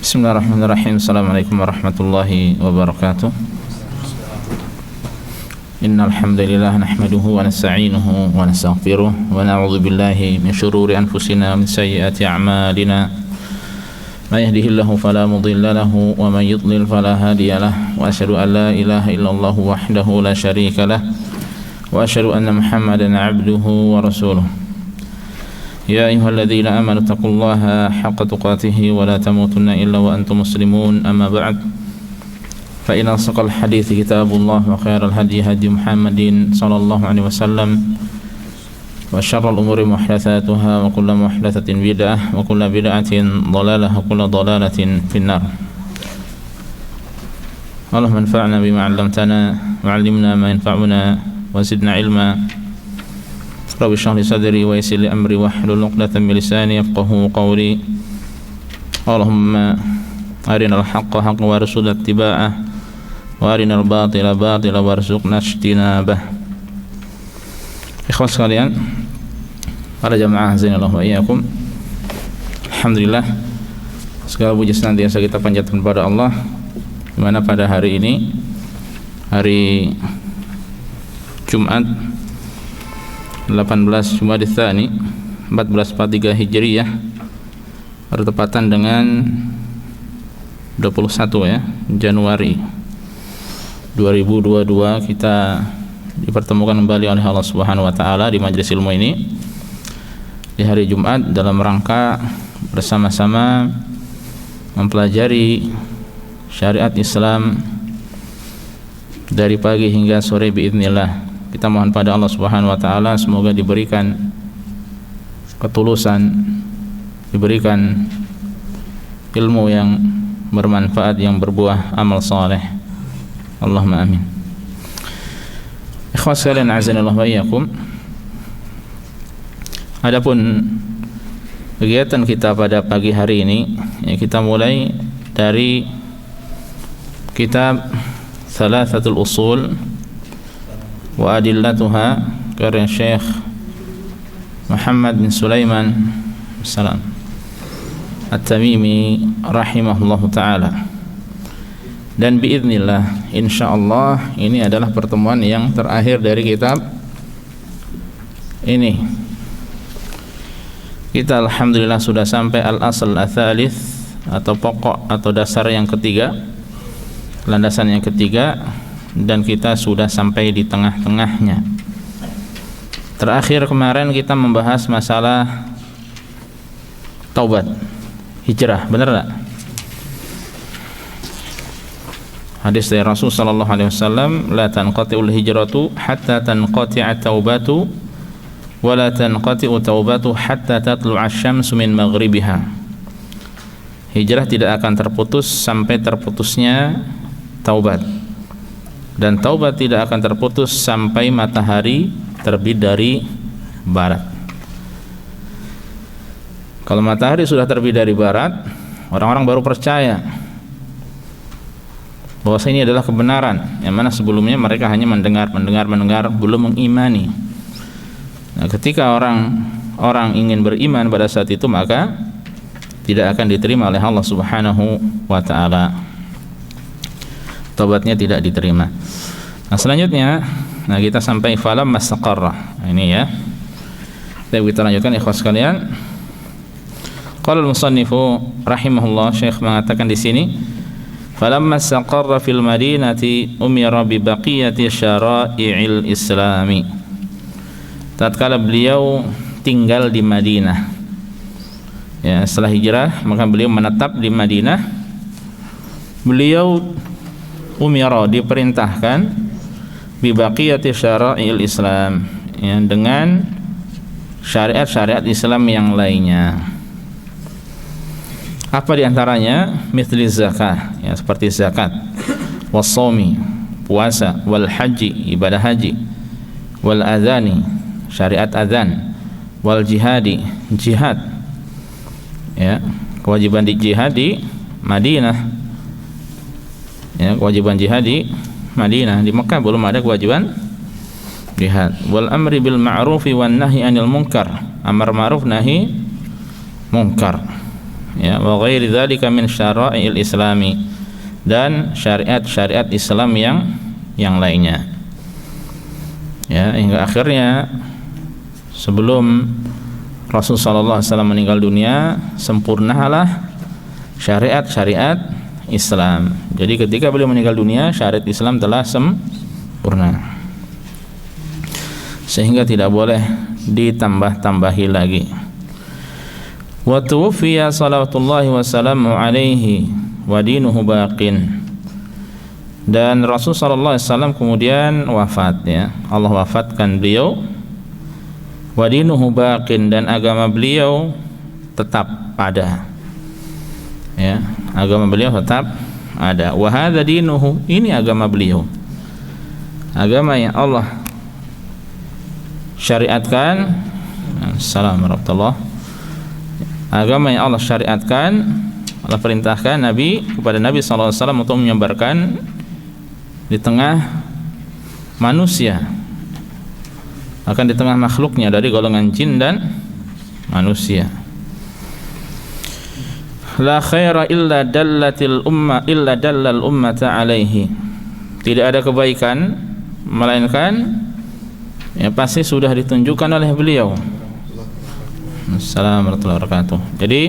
Bismillahirrahmanirrahim. Assalamualaikum warahmatullahi wabarakatuh. Innal hamdalillah nahmaduhu wa nasta'inuhu wa nastaghfiruh wa na'udzu billahi min shururi anfusina wa min sayyiati a'malina. May yahdihillahu fala mudilla lahu wa may yudlil fala hadiya lahu wa asyhadu an la ilaha illallah wahdahu la syarika lah wa asyhadu anna Muhammadan 'abduhu wa rasuluh. يا أيها الذين آمنوا اتقوا الله حق تقاته ولا تموتن إلا وأنتم مسلمون أما بعد فإن أصدق الحديث كتاب الله وخير الهدي هدي محمد صلى الله عليه وسلم وشر الأمور محدثاتها وكل محدثة بدعة وكل بدعة ضلالة وكل ضلالة في النار. اللهم انفعنا بما علمتنا وعلمنا ما ينفعنا وزدنا علما. Rabbi shrah li sadri wa yassir li amri wahlul 'uqdatam min lisani yafqahu qawli. Allahumma arinal haqqa haqqan warzuqna ittiba'ah wa arinal batila batila warzuqna ijtinabah. Ikhwan sekalian, para jamaah azanillahu wa iyyakum. Alhamdulillah, segala puji senantiasa kita panjatkan kepada Allah, di mana pada hari ini, hari Jumat 18 Jumadil Tsani 1443 Hijriyah, bertepatan dengan 21 Januari 2022, kita dipertemukan kembali oleh Allah Subhanahu wa taala di majelis ilmu ini di hari Jumat dalam rangka bersama-sama mempelajari syariat Islam dari pagi hingga sore biidznillah. Kita mohon pada Allah Subhanahu wa taala semoga diberikan ketulusan, diberikan ilmu yang bermanfaat, yang berbuah amal saleh. Allahumma amin. Ikhwas sekalian azanillahu wa iyyakum. Adapun kegiatan kita pada pagi hari ini, kita mulai dari kitab Thalathatul Usul wa adillatuha karya Syekh Muhammad bin Sulaiman salam At-Tamimi rahimahullahu ta'ala. Dan biiznillah, insyaallah ini adalah pertemuan yang terakhir dari kitab ini. Kita alhamdulillah sudah sampai al-asl ats-tsalits, atau pokok atau dasar yang ketiga, landasan yang ketiga, dan kita sudah sampai di tengah-tengahnya. Terakhir kemarin kita membahas masalah taubat, hijrah, benar tak? Hadis dari Rasul sallallahu alaihi wasallam, la tanqati'ul hijratu hatta tanqati'a taubatu wa la tanqati'u taubatu hatta tatlu'a asy-syamsu min maghribiha. Hijrah tidak akan terputus sampai terputusnya taubat, dan taubat tidak akan terputus sampai matahari terbit dari barat. Kalau matahari sudah terbit dari barat, orang-orang baru percaya bahwa ini adalah kebenaran, yang mana sebelumnya mereka hanya mendengar, belum mengimani. Nah, ketika orang ingin beriman pada saat itu, maka tidak akan diterima oleh Allah Subhanahu wa taala. Taubatnya tidak diterima. Nah, selanjutnya, kita sampai falam mastaqarra. Ini ya. Kita lanjutkan ikhwas sekalian. Qala al-musannifu rahimahullah, Syekh mengatakan di sini, falam mastaqarra fil madinati umira bi baqiyati syara'i'il islami. Tatkala beliau tinggal di Madinah, ya, setelah hijrah, maka beliau menetap di Madinah. Beliau umira, diperintahkan, bi baqiyati syara'il Islam, ya, dengan syariat-syariat Islam yang lainnya. Apa diantaranya? Mithli zakah, ya, seperti zakat, was-shaumi, puasa, wal haji, ibadah haji, wal adzani, syariat adzan, wal jihadi, jihad, ya, kewajiban di jihad di Madinah. Ya, kewajiban jihad di Madinah. Di Mekah belum ada kewajiban jihad. Wal amri bil ma'rufi wan nahyi 'anil munkar, amar ma'ruf nahi munkar. ya, wa ghairi dzalika min syara'il islami, dan syariat-syariat Islam yang lainnya. Ya, hingga akhirnya sebelum Rasul sallallahu alaihi wasallam meninggal dunia, sempurnalah syariat-syariat Islam. Jadi ketika beliau meninggal dunia, syariat Islam telah sempurna, sehingga tidak boleh ditambah-tambahi lagi. Wa tuwfiya salawatullahi wa salamu alaihi wa dinuhu baqin. Dan Rasul sallallahu alaihi wasallam kemudian wafat, ya. Allah wafatkan beliau. Wa dinuhu baqin, dan agama beliau tetap ada. Ya, agama beliau tetap ada. Wa hadza dinuhu, ini agama beliau. Agama yang Allah syariatkan. Assalamualaikum warahmatullahi. Agama yang Allah syariatkan, Allah perintahkan kepada Nabi sallallahu alaihi wasallam untuk menyebarkan di tengah manusia, akan di tengah makhluknya dari golongan jin dan manusia. La khaira illa dallal ummata alaihi. Tidak ada kebaikan melainkan ya pasti sudah ditunjukkan oleh beliau. Assalamualaikum warahmatullahi wabarakatuh. Jadi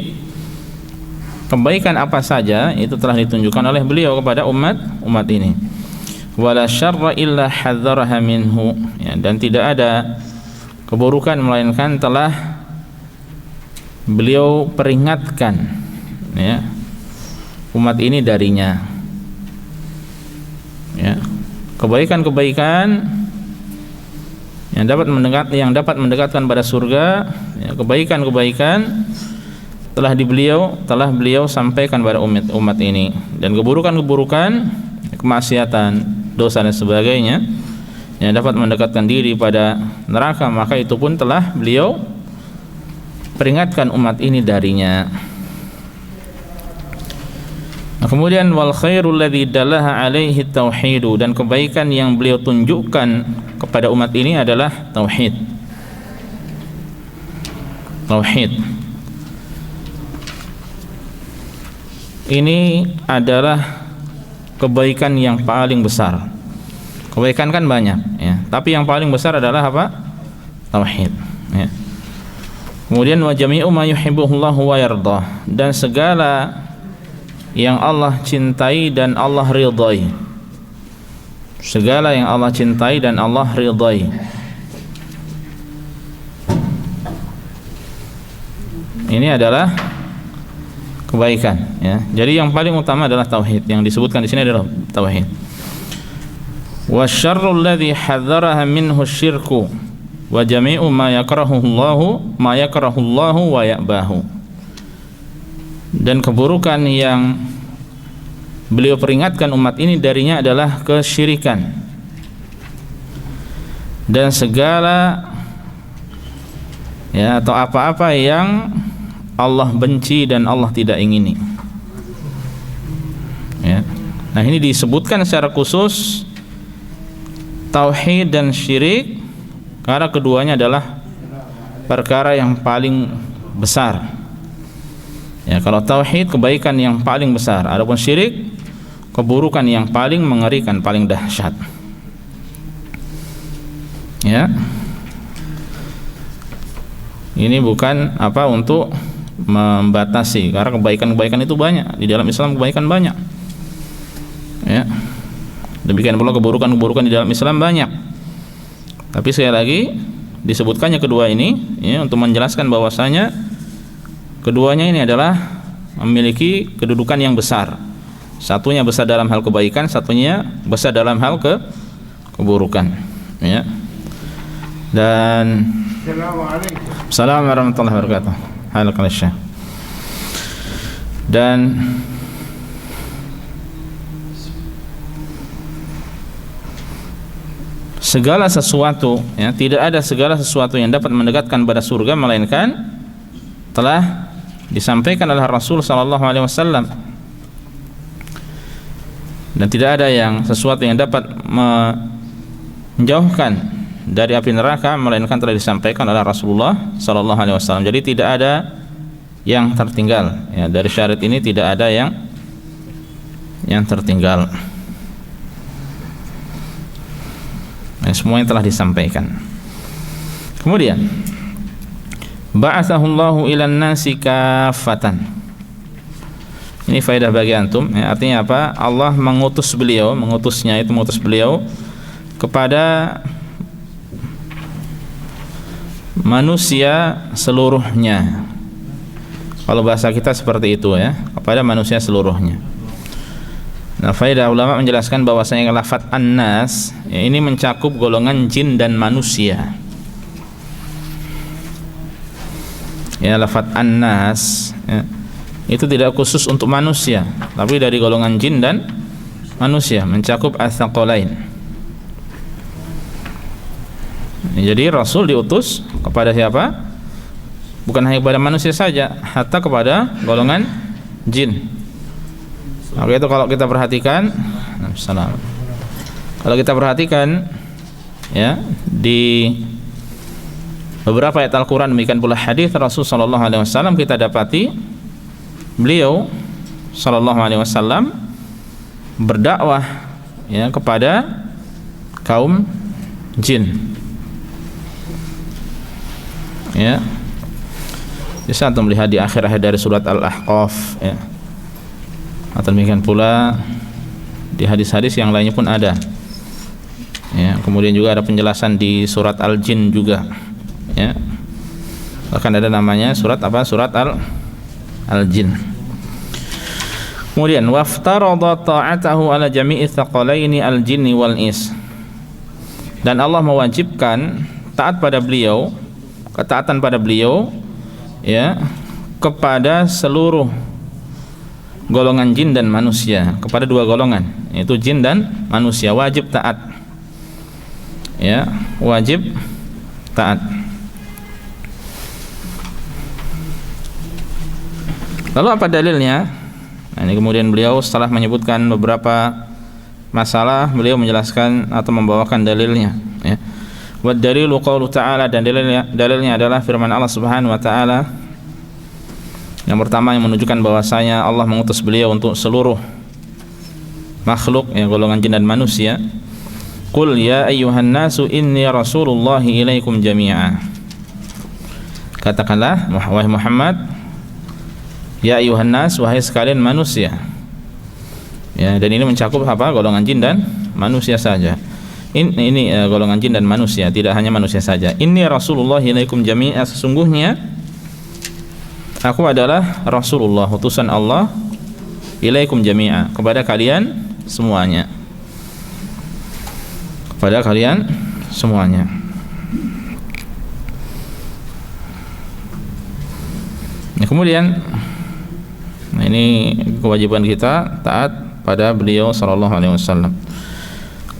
kebaikan apa saja itu telah ditunjukkan oleh beliau kepada umat ini. Wala syarra illa hadzaraha minhu, ya, dan tidak ada keburukan melainkan telah beliau peringatkan, ya, umat ini darinya. Ya, kebaikan-kebaikan yang dapat mendekatkan pada surga, ya, kebaikan-kebaikan telah beliau sampaikan pada umat ini, dan keburukan-keburukan, kemaksiatan, dosa dan sebagainya yang dapat mendekatkan diri pada neraka, maka itu pun telah beliau peringatkan umat ini darinya. Nah, kemudian wal khairul ladzi dallaha alaihi tauhidu, dan kebaikan yang beliau tunjukkan kepada umat ini adalah tauhid. Ini adalah kebaikan yang paling besar. Kebaikan kan banyak, ya, tapi yang paling besar adalah apa? Tauhid, ya. Kemudian wa jami'u ma yuhibbuhullahu wa yardah, dan segala yang Allah cintai dan Allah ridhai. Segala yang Allah cintai dan Allah ridhai. Ini adalah kebaikan, ya. Jadi yang paling utama adalah tauhid. Yang disebutkan di sini adalah tauhid. Wasyarrul ladzi hadzaraha minhu syirku wa jami'u ma yakrahullahu wa ya'bahu. Dan keburukan yang beliau peringatkan umat ini darinya adalah kesyirikan dan segala, ya, atau apa-apa yang Allah benci dan Allah tidak ingini, ya. Nah, ini disebutkan secara khusus tauhid dan syirik karena keduanya adalah perkara yang paling besar. Ya, kalau tauhid kebaikan yang paling besar, adapun syirik keburukan yang paling mengerikan, paling dahsyat. Ya. Ini bukan apa untuk membatasi, karena kebaikan-kebaikan itu banyak di dalam Islam, kebaikan banyak, ya. Demikian pula keburukan-keburukan di dalam Islam banyak. Tapi sekali lagi disebutkannya kedua ini, ya, untuk menjelaskan bahwasanya keduanya ini adalah memiliki kedudukan yang besar. Satunya besar dalam hal kebaikan, satunya besar dalam hal keburukan, ya. Dan Assalamualaikum warahmatullahi wabarakatuh. Dan segala sesuatu, ya, tidak ada segala sesuatu yang dapat mendekatkan pada surga melainkan telah disampaikan oleh Rasul sallallahu alaihi wasallam. Dan tidak ada sesuatu yang dapat menjauhkan dari api neraka melainkan telah disampaikan oleh Rasulullah sallallahu alaihi wasallam. Jadi tidak ada yang tertinggal. Ya, dari syarat ini tidak ada yang tertinggal. Semuanya telah disampaikan. Kemudian ba'atsahullahu ilan nasi kaffatan. Ini faedah bagi antum, ya, artinya apa? Allah mengutus beliau kepada manusia seluruhnya. Kalau bahasa kita seperti itu, ya, kepada manusia seluruhnya. Nah, faedah ulama menjelaskan bahwasanya lafaz an-nas, ya, ini mencakup golongan jin dan manusia. Ya, lafaz an-nas, ya, itu tidak khusus untuk manusia, tapi dari golongan jin dan manusia, mencakup ats-tsaqalain. Jadi Rasul diutus kepada siapa? Bukan hanya kepada manusia saja, hatta kepada golongan jin. Maka itu kalau kita perhatikan, ya, di beberapa ayat Al-Quran, demikian pula hadis Rasul sallallahu alaihi wasallam, kita dapati beliau sallallahu alaihi wasallam berdakwah, ya, kepada kaum jin. Ya, bisa antum melihat di akhir-akhir dari surat Al-Ahqaf, ya. Atau demikian pula di hadis-hadis yang lainnya pun ada. Ya, kemudian juga ada penjelasan di surat Al-Jin juga. Ya. Bahkan ada namanya surat apa? Surat Al-Jin. Kemudian waftarada ta'atahu ala jami'i tsaqalaini al-jinni wal ins. Dan Allah mewajibkan ketaatan pada beliau, ya, kepada seluruh golongan jin dan manusia, kepada dua golongan, yaitu jin dan manusia, wajib taat. Ya, wajib taat. Lalu apa dalilnya? Nah, ini kemudian beliau setelah menyebutkan beberapa masalah, beliau menjelaskan atau membawakan dalilnya, ya. Wa dalilu qaulu ta'ala, dan dalilnya adalah firman Allah Subhanahu wa taala. Yang pertama yang menunjukkan bahwasanya Allah mengutus beliau untuk seluruh makhluk, ya, golongan jin dan manusia. Qul ya ayyuhan nasu inni rasulullahi ilaikum jami'a. Katakanlah wahai Muhammad, ya ayyuhan nas, wahai sekalian manusia. Ya, dan ini mencakup apa? Golongan jin dan manusia saja. Ini golongan jin dan manusia, tidak hanya manusia saja. Inni rasulullahi ilaikum jami'a, sesungguhnya aku adalah Rasulullah, utusan Allah, ilaikum jami'a, kepada kalian semuanya. Kepada kalian semuanya. Nah, kemudian, nah, ini kewajiban kita taat pada beliau sallallahu alaihi wasallam.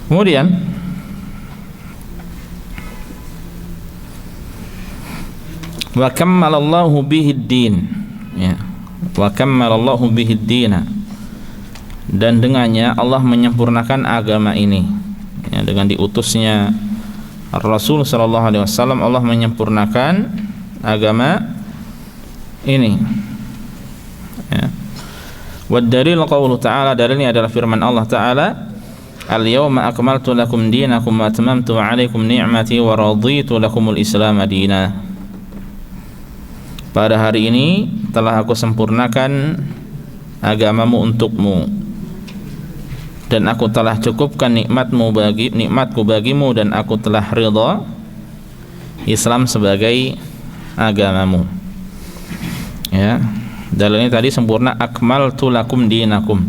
Kemudian wa kammalallahu bihid din, ya, wa kammalallahu bihid dina, dan dengannya Allah menyempurnakan agama ini, ya, dengan diutusnya Rasul sallallahu alaihi wasallam, Allah menyempurnakan agama ini, ya. Wa dalil qaulu ta'ala, dalilnya adalah firman Allah taala, al-yawma akmaltu lakum dinakum wa atmamtu 'alaikum ni'mati wa raditu lakumul islam madina. Pada hari ini telah aku sempurnakan agamamu untukmu, dan aku telah cukupkan nikmatku bagimu, dan aku telah ridha Islam sebagai agamamu. Ya, dalilnya tadi sempurna, akmaltu lakum dinakum.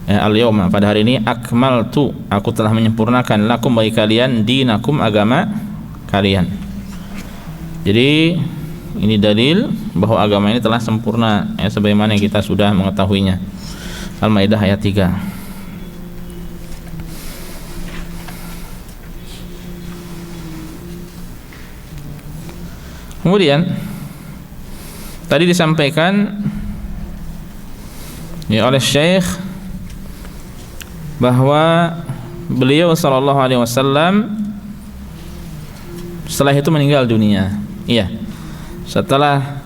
Ya, al-yawma, pada hari ini, akmaltu, aku telah menyempurnakan, lakum, bagi kalian, dinakum, agama kalian. Jadi ini dalil bahwa agama ini telah sempurna, ya, sebagaimana yang kita sudah mengetahuinya. Al-Maidah ayat 3. Kemudian tadi disampaikan, ya, oleh Syekh bahwa beliau sallallahu alaihi wasallam setelah itu meninggal dunia. Iya. Setelah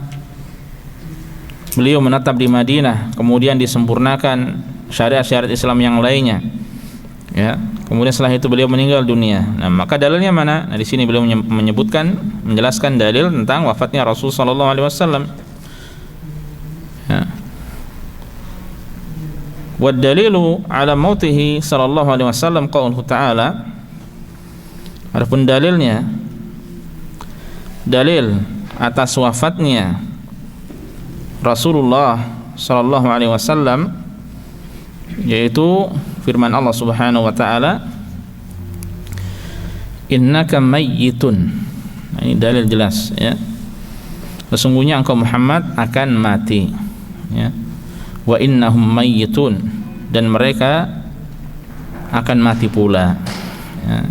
beliau menetap di Madinah, kemudian disempurnakan syariat-syariat Islam yang lainnya, ya. Kemudian setelah itu beliau meninggal dunia. Nah, maka dalilnya mana? Nah, di sini beliau menjelaskan dalil tentang wafatnya Rasul sallallahu alaihi wasallam. Ya. Wa dalilu ala mautihi sallallahu alaihi wasallam qauluhu ta'ala. Adapun dalilnya, dalil atas wafatnya Rasulullah sallallahu alaihi wasallam, yaitu firman Allah Subhanahu wa taala, innaka mayyitun. Nah, ini dalil jelas, ya. Sesungguhnya engkau Muhammad akan mati, ya. Wa innahum mayyitun, dan mereka akan mati pula, ya.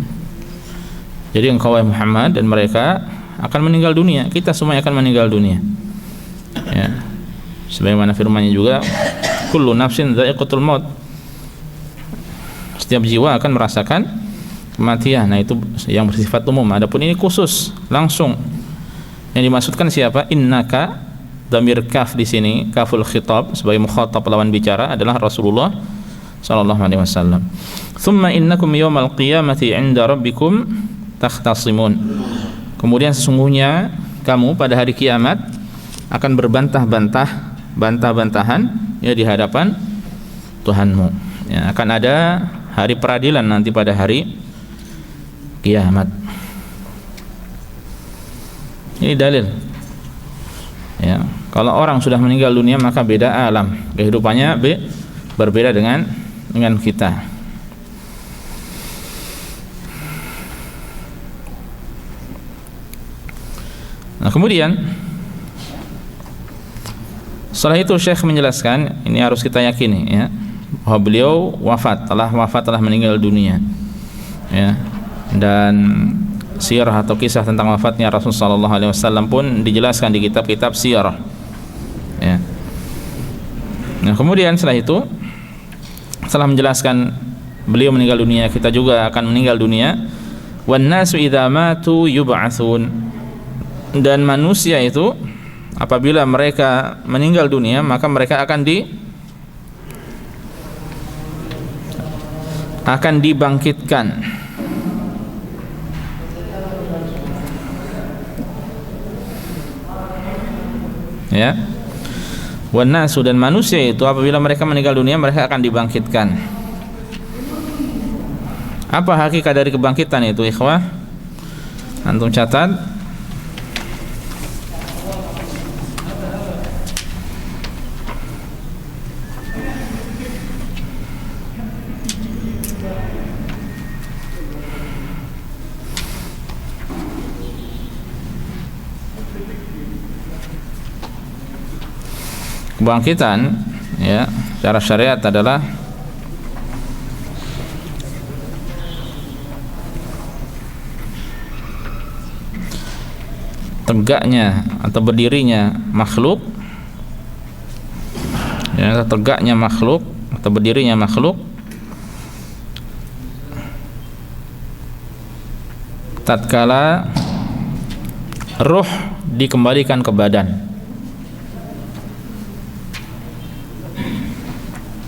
Jadi engkau Muhammad dan mereka akan meninggal dunia. Kita semua akan meninggal dunia, ya. Sebagaimana firman-Nya juga, kullu nafsin dha'iqatul maut. Setiap jiwa akan merasakan kematian. Nah, itu yang bersifat umum. Adapun ini khusus, langsung. Yang dimaksudkan siapa? Innaka, dhamir kaf di sini, kaful khitab sebagai mukhatab, lawan bicara adalah Rasulullah sallallahu alaihi wasallam. Tsumma innakum yaumal qiyamati 'inda rabbikum takhtasimun. Kemudian sesungguhnya kamu pada hari kiamat akan berbantah-bantahan, ya, di hadapan Tuhanmu. Ya, akan ada hari peradilan nanti pada hari kiamat. Ini dalil, ya. Kalau orang sudah meninggal dunia maka beda alam, kehidupannya berbeda dengan kita. Nah, kemudian setelah itu Syekh menjelaskan, ini harus kita yakini, ya, bahwa beliau telah meninggal dunia, ya. Dan sirah atau kisah tentang wafatnya Rasulullah sallallahu alaihi wasallam pun dijelaskan di kitab-kitab sirah, ya. Nah, kemudian setelah itu, setelah menjelaskan beliau meninggal dunia, kita juga akan meninggal dunia. Wan nasu idza matu yub'atsun, dan manusia itu apabila mereka meninggal dunia maka mereka akan dibangkitkan, ya. Wan nasu, dan manusia itu apabila mereka meninggal dunia mereka akan dibangkitkan. Apa hakikat dari kebangkitan itu, ikhwah? Antum catat. Kebangkitan, ya, secara syariat adalah tegaknya atau berdirinya makhluk, ya, tegaknya makhluk atau berdirinya makhluk tatkala ruh dikembalikan ke badan,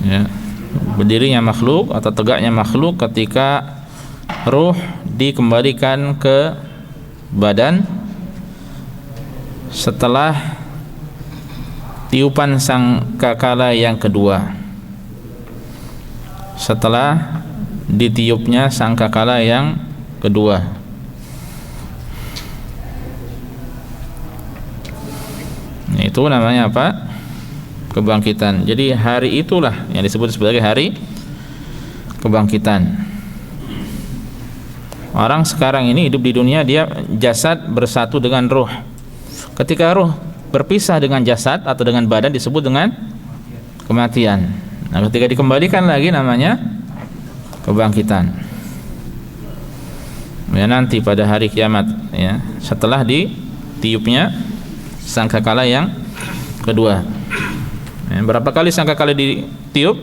ya. Berdirinya makhluk atau tegaknya makhluk ketika ruh dikembalikan ke badan setelah tiupan sangkakala yang kedua, setelah ditiupnya sangkakala yang kedua. Itu namanya apa? Kebangkitan. Jadi hari itulah yang disebut sebagai hari kebangkitan. Orang sekarang ini hidup di dunia, dia jasad bersatu dengan ruh. Ketika ruh berpisah dengan jasad atau dengan badan disebut dengan kematian. Nah, ketika dikembalikan lagi namanya kebangkitan. Ya, nanti pada hari kiamat, ya, setelah ditiupnya sangkakala yang kedua. Ya, berapa kali sangkakala ditiup?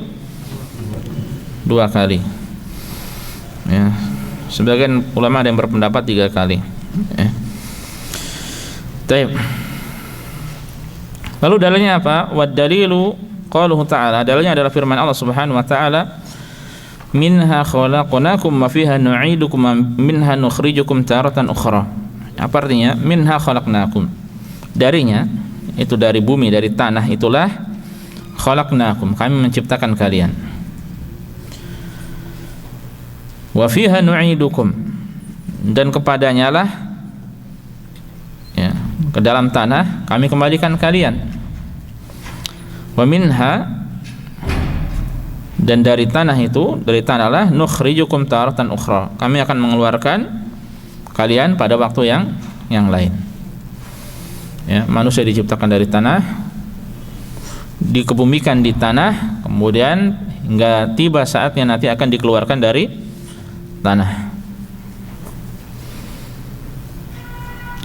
2 kali. Ya, sebagian ulama ada yang berpendapat 3 kali. Ya. Baik. Lalu dalilnya apa? Wad dalilu qauluhu ta'ala, dalilnya adalah firman Allah Subhanahu wa taala, minha khalaqnakum wa fiha nu'idukum wa minha nukhrijukum taratan ukhra. Apa artinya? Minha khalaqnakum, darinya, itu dari bumi, dari tanah itulah, khalaqnakum, kami menciptakan kalian. Wa fiha nu'idukum, dan kepadanya lah, ya, ke dalam tanah kami kembalikan kalian. Wa minha, dan dari tanah itu, dari tanah lah, nukhrijukum taratan ukhra, kami akan mengeluarkan kalian pada waktu yang lain. Ya, manusia diciptakan dari tanah, dikebumikan di tanah, kemudian hingga tiba saatnya nanti akan dikeluarkan dari tanah.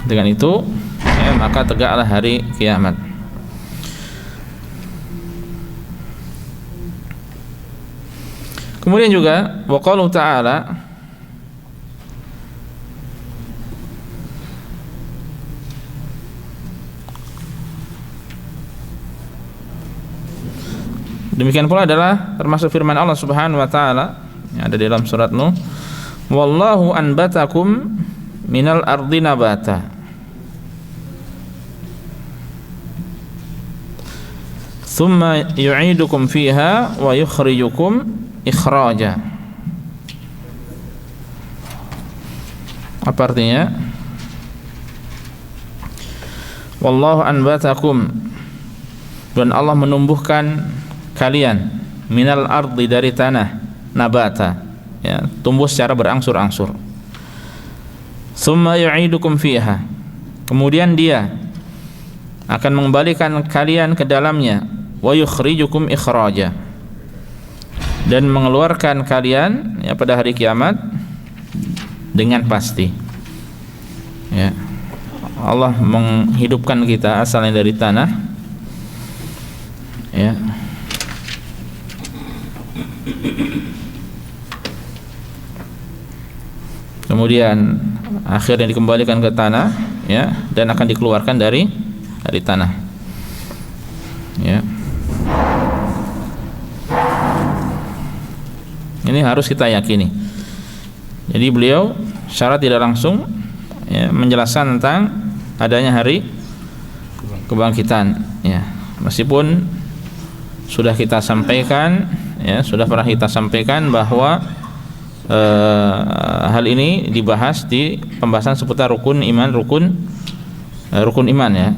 Dengan itu, ya, maka tegaklah hari kiamat. Kemudian juga wa qauluhu ta'ala, demikian pula adalah termasuk firman Allah Subhanahu wa taala yang ada di dalam surat Nuh, wallahu anbatakum minal ardi nabata, thumma yu'idukum fiha wa yukhrijukum ikhraja. Apa artinya? Wallahu anbatakum, dan Allah menumbuhkan kalian, minal ardi, dari tanah, nabata, ya, tumbuh secara berangsur-angsur. Tsumma yu'idukum fiha, kemudian dia akan mengembalikan kalian ke dalamnya, wa yukhrijukum ikhraja, dan mengeluarkan kalian, ya, pada hari kiamat dengan pasti. Ya, Allah menghidupkan kita asalnya dari tanah, ya, kemudian akhirnya dikembalikan ke tanah, ya, dan akan dikeluarkan dari tanah, ya. Ini harus kita yakini. Jadi beliau secara tidak langsung, ya, menjelaskan tentang adanya hari kebangkitan, ya, meskipun sudah kita sampaikan, ya, sudah pernah kita sampaikan bahwa hal ini dibahas di pembahasan seputar rukun iman, rukun iman, ya,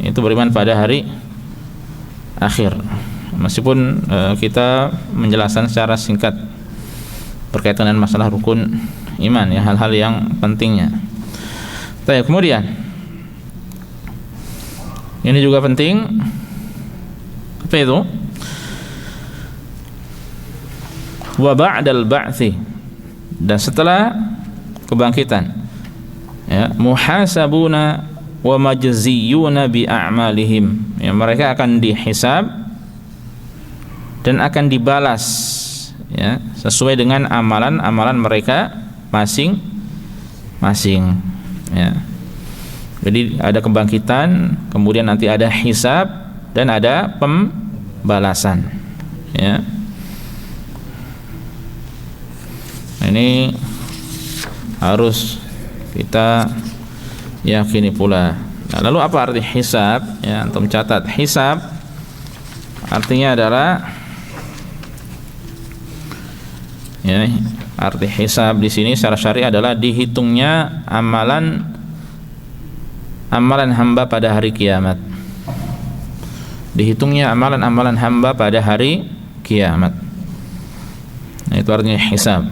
itu beriman pada hari akhir. Meskipun kita menjelaskan secara singkat berkaitan dengan masalah rukun iman, ya, hal-hal yang pentingnya. Baik, kemudian ini juga penting, apa itu? Wa ba'dal ba'thi, dan setelah kebangkitan, ya, muhasabuna wa majziyuna bi a'malihim, ya, mereka akan dihisab dan akan dibalas, ya, sesuai dengan amalan-amalan mereka masing-masing, ya. Jadi ada kebangkitan, kemudian nanti ada hisab dan ada pembalasan, ya. Ini harus kita yakini pula. Nah, lalu apa arti hisab? Ya, antum catat. Hisab artinya adalah, ya, arti hisab di sini secara syar'i adalah dihitungnya amalan hamba pada hari kiamat. Dihitungnya amalan hamba pada hari kiamat. Nah, itu artinya hisab.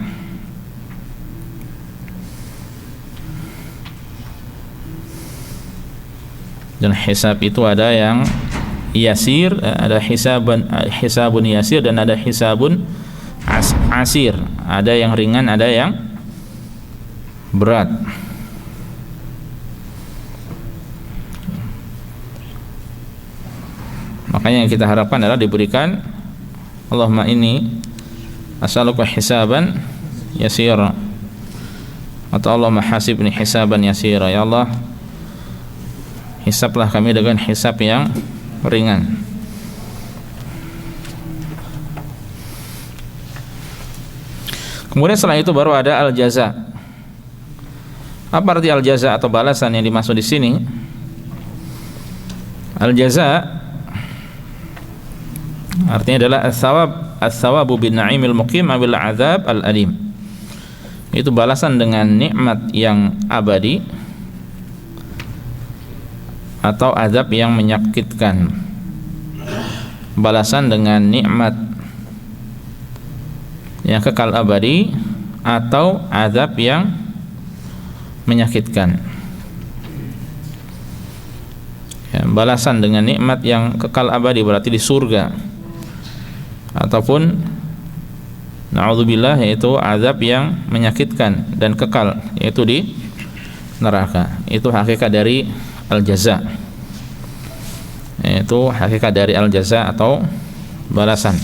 Dan hisab itu ada yang yasir, ada hisabun yasir, dan ada hisabun asir, ada yang ringan, ada yang berat. Makanya yang kita harapkan adalah diberikan, Allahumma inni as'aluka hisaban yasira, atau Allahumma hasibni hisaban yasira, ya Allah, hisablah kami dengan hisab yang ringan. Kemudian setelah itu baru ada al-jaza. Apa arti al-jaza atau balasan yang dimaksud di sini? Al-jaza artinya adalah as-sawabu bin na'imil muqim abil azab al-alim. Itu balasan dengan nikmat yang abadi atau azab yang menyakitkan. Balasan dengan nikmat yang kekal abadi atau azab yang menyakitkan. Ya, balasan dengan nikmat yang kekal abadi berarti di surga, ataupun na'udzubillah yaitu azab yang menyakitkan dan kekal yaitu di neraka. Itu hakikat dari al-jaza. Itu hakikat dari al-jaza atau balasan.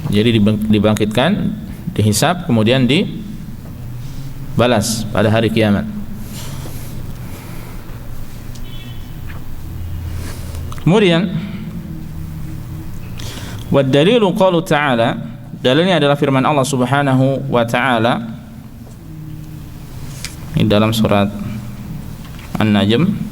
Jadi dibangkitkan, dihisab, kemudian dibalas pada hari kiamat. Kemudian wad dalilu qaulu ta'ala, dalilnya adalah firman Allah Subhanahu wa ta'ala ini dalam surat An-Najm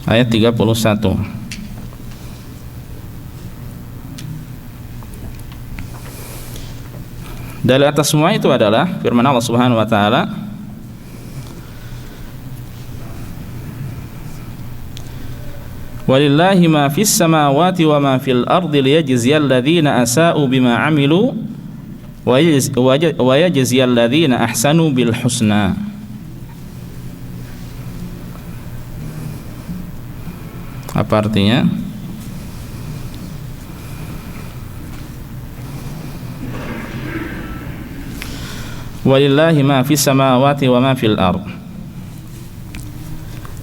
ayat 31. Dalil atas semua itu adalah firman Allah Subhanahu wa taala, walillahi ma fis samawati wa ma fil ardi liyajziyal ladzina asa'u bima 'amilu wa yajziyal ladzina ahsanu bil husna. Apa artinya? Walillahi ma fis samawati wa ma fil ard.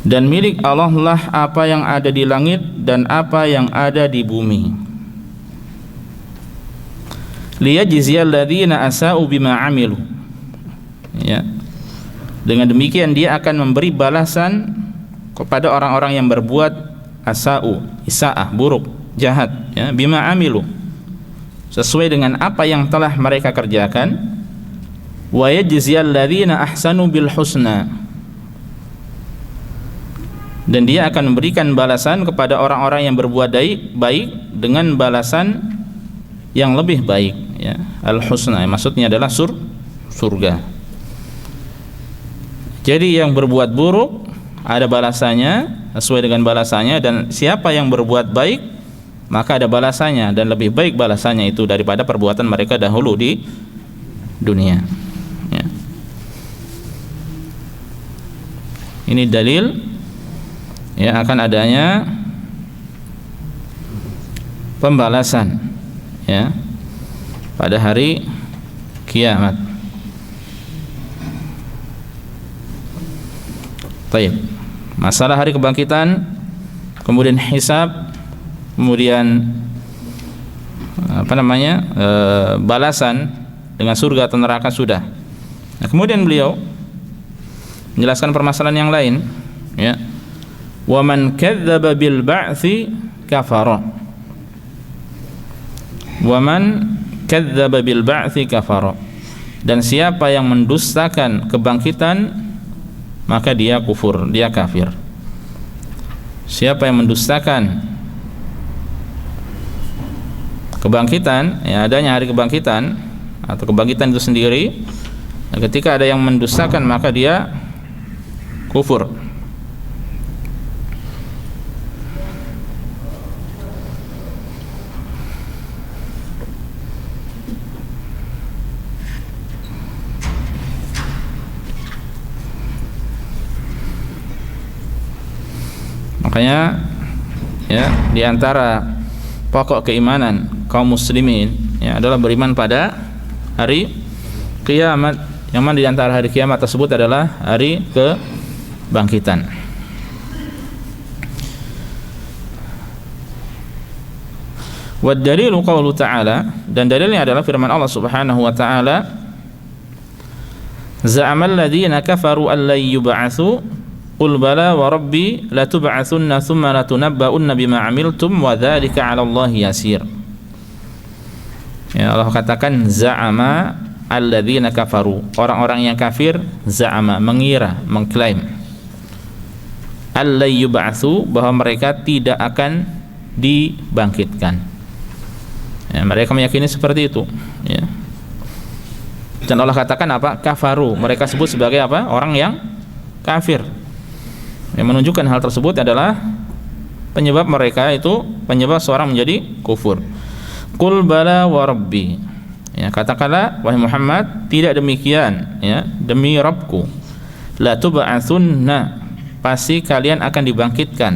Dan milik Allah lah apa yang ada di langit dan apa yang ada di bumi. Liyajziyal ladzina asa'u bima 'amilu. Ya. Dengan demikian dia akan memberi balasan kepada orang-orang yang berbuat asa'u, isa'ah, buruk, jahat, ya, bima 'amilu, sesuai dengan apa yang telah mereka kerjakan. Wa yajziyal ladzina ahsanu bil husna, dan dia akan memberikan balasan kepada orang-orang yang berbuat baik dengan balasan yang lebih baik, ya. Al-husna maksudnya adalah surga. Jadi yang berbuat buruk ada balasannya sesuai dengan balasannya, dan siapa yang berbuat baik maka ada balasannya dan lebih baik balasannya itu daripada perbuatan mereka dahulu di dunia, ya. Ini dalil, ya, akan adanya pembalasan, ya, pada hari kiamat. Baik. Masalah hari kebangkitan, kemudian hisab, kemudian balasan dengan surga atau neraka sudah. Nah, kemudian beliau menjelaskan permasalahan yang lain, ya. Wa man kadzdzaba bil ba'tsi kafara. Wa man kadzdzaba bil ba'tsi kafara. Dan siapa yang mendustakan kebangkitan maka dia kufur, dia kafir. Siapa yang mendustakan kebangkitan, ya, adanya hari kebangkitan atau kebangkitan itu sendiri, dan ketika ada yang mendustakan maka dia kufur. Makanya, ya, di antara pokok keimanan kaum muslimin, ya, adalah beriman pada hari kiamat. Yang mana di antara hari kiamat tersebut adalah hari kebangkitan. Wa dalilu qaulu ta'ala, dan dalilnya adalah firman Allah Subhanahu wa taala, za'amal ladzina kafaru an la yub'atsu qul bala wa rabbi latub'atsunna tsumma latunabba'unna bima 'amiltum wa dzalika 'ala Allahi yasir. Ya, Allah katakan za'ama alladzina kafaru, orang-orang yang kafir, za'ama, mengira, mengklaim, alla yub'atsu, bahwa mereka tidak akan dibangkitkan. Ya, mereka meyakini seperti itu, ya. Dan Allah katakan apa? Kafaru, mereka sebut sebagai apa? Orang yang kafir. Yang menunjukkan hal tersebut adalah penyebab mereka itu, penyebab seorang menjadi kufur. Qul bala wa rabbi, ya, katakanlah wahai Muhammad, tidak demikian, ya, demi Rabbku, la tub'atsunna, pasti kalian akan dibangkitkan,